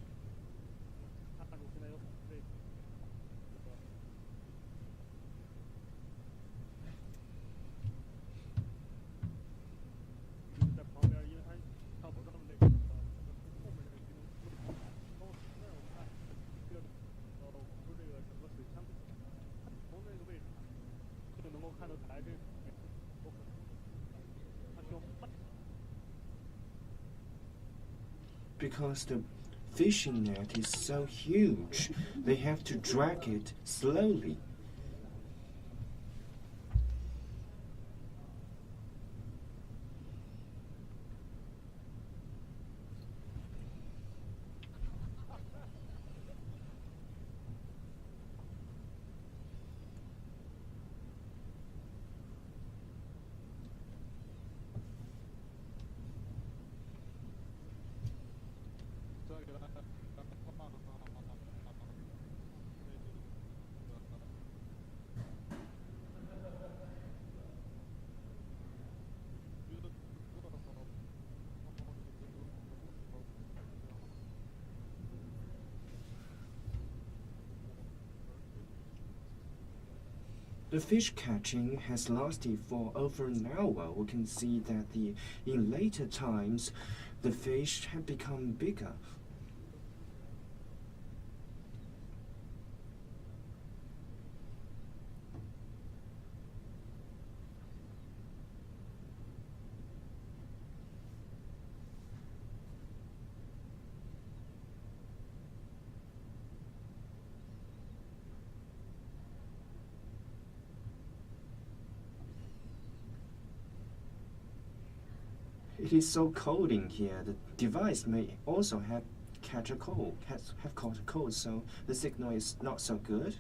S2: Because the fishing net is so huge, they have to drag it slowly. The fish catching has lasted for over an hour. We can see that in later times, the fish have become bigger. It is so cold in here. The device may also have caught a cold, so the signal is not so good.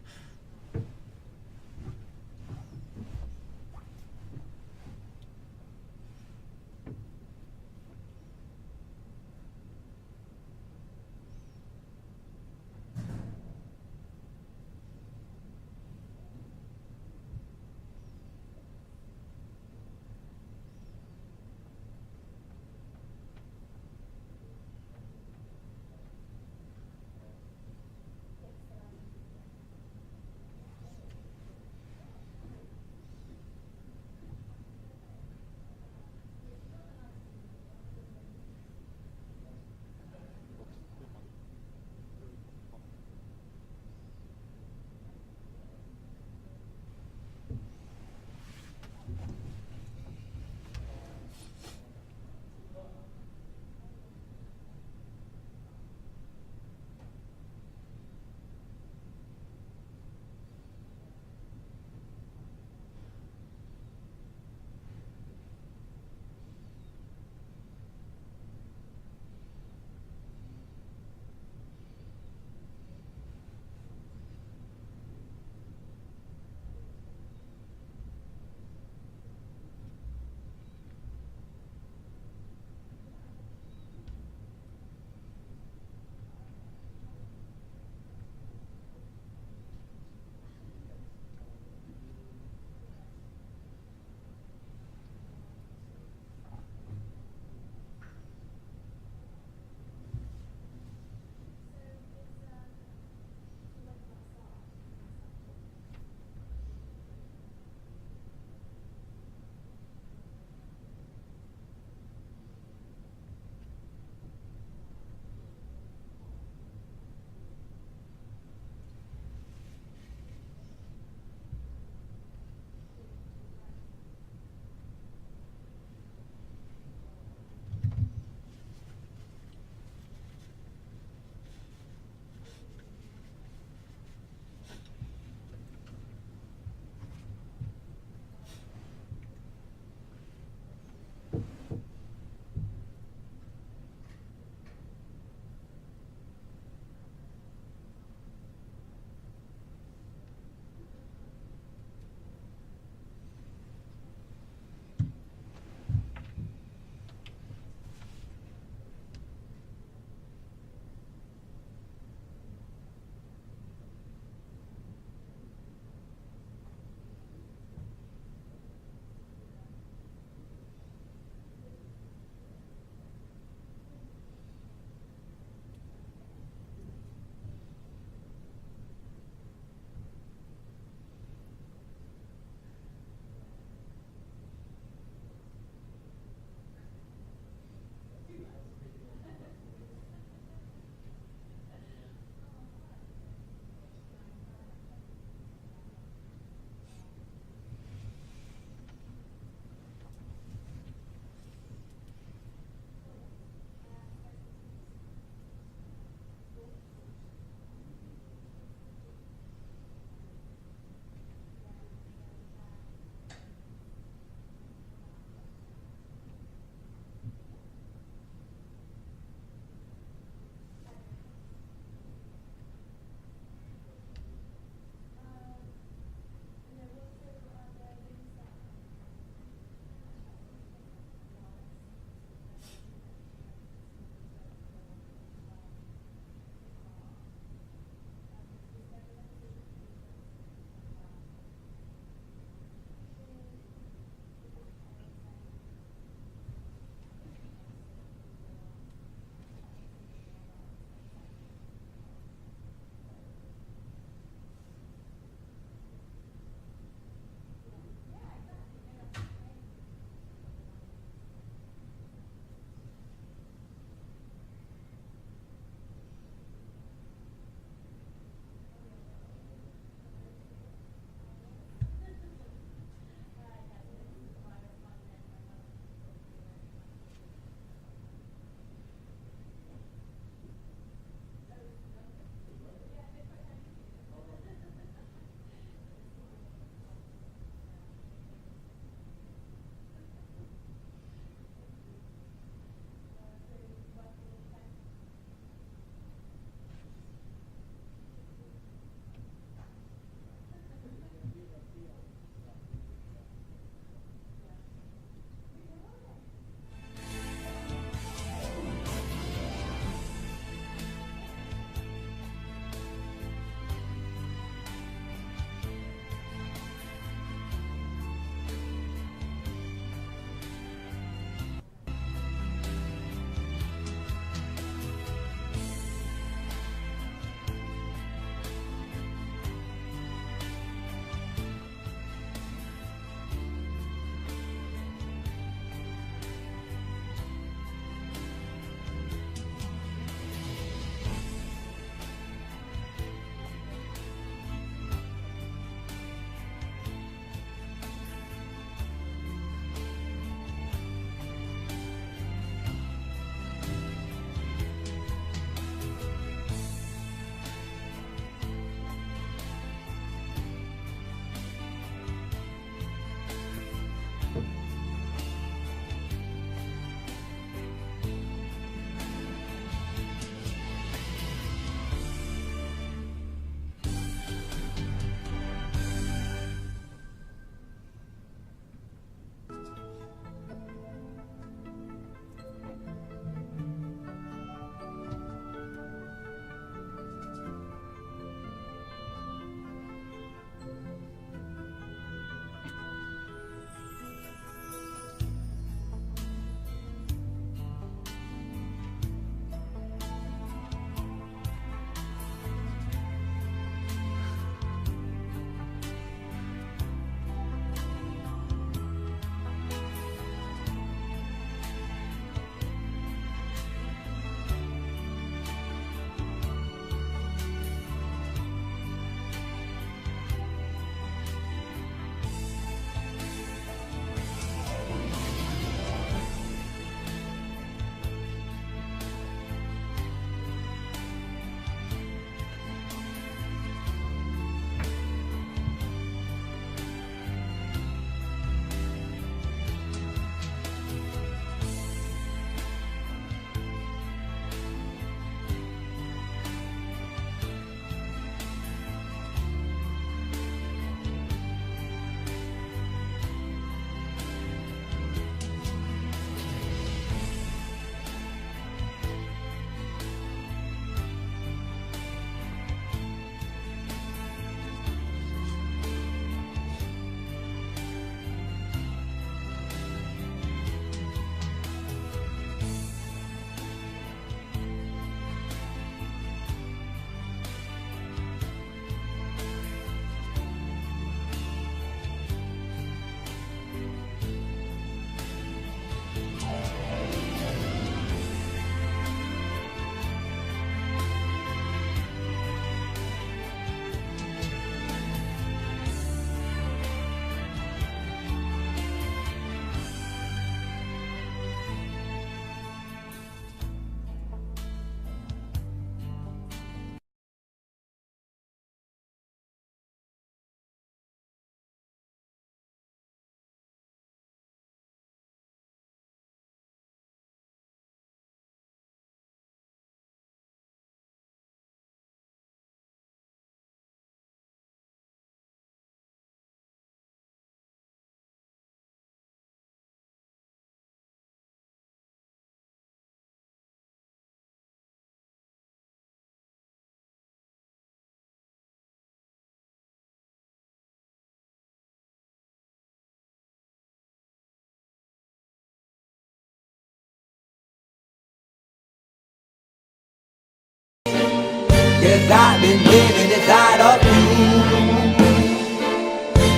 S7: 'Cause I've been living inside of you.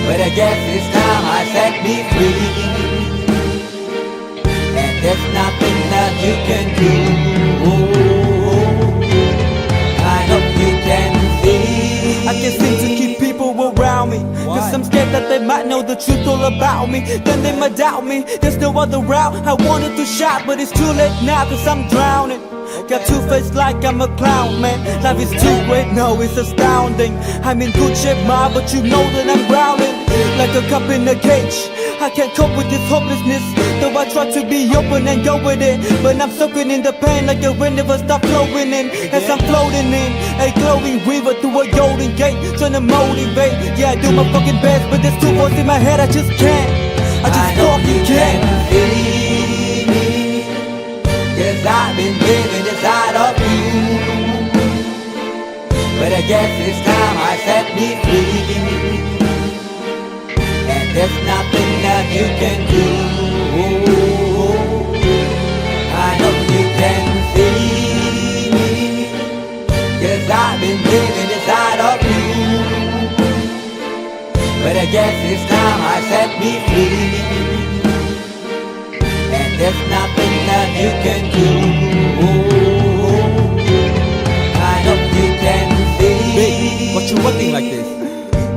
S7: But I guess this time I set me free. And there's nothing that you can do. I hope you can see.
S8: I can't seem to keep people around me. Cause I'm scared that they might know the truth all about me. Then they might doubt me. There's no other route. I wanted to shout, but it's too late now cause I'm drowning. Got two face like I'm a clown, man. Life is too great, no, it's astounding. I'm in good shape, ma, but you know that I'm growling like a cup in a cage. I can't cope with this hopelessness, though I try to be open and go with it. But I'm soaking in the pain like the wind never stop flowing in. As I'm floating in a glowing river through a golden gate, trying to motivate. Yeah, I do my fucking best, but there's two voices in my head, I just can't. I just fucking can't.
S7: Cause I've been living inside of you. But I guess this time I set me free. And there's nothing that you can do. I hope you can see me. Cause I've been living inside of you. But I guess this time I set me free. And there's nothing that you can do. I hope you can see.
S8: Babe, what you acting like this?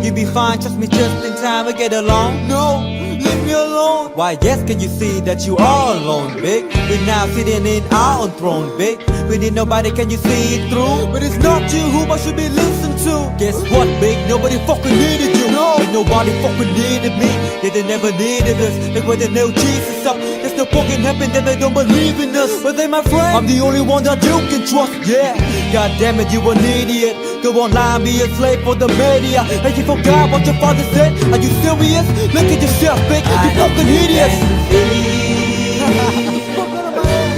S8: You be fine, trust me, just in time we get along. No, leave me alone. Why, yes, can you see that you are alone, big? We're now sitting in our own throne, big. We need nobody, can you see it through? But it's not you who I should be listening to. Guess what, big? Nobody fucking needed you. No, ain't nobody fucking needed me. Yeah, they never needed us. Like when they nailed Jesus up, there's no fucking heaven that they don't believe in us. But they my friend, I'm the only one that you can trust. Yeah, god damn it, you an idiot. Go online, be a slave for the media. And you forgot what your father said. Are you serious? Look at yourself, big. You fucking idiots.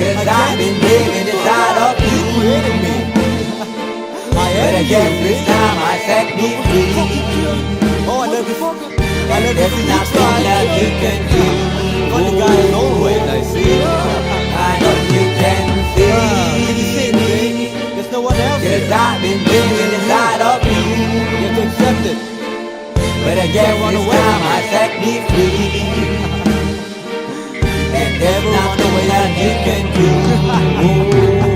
S7: Cause I've been living inside of you. But I guess this time I set me free.
S8: Oh, I love this. I love
S7: There's
S8: this.
S7: nothing that you can do.
S8: Funny guy is always, I see.
S7: I hope you can see.
S8: Can you see it, babe? There's no one else.
S7: Cause I've been living inside of you.
S8: You have to accept it.
S7: But I guess this time I set me free. And there's nothing that you can do.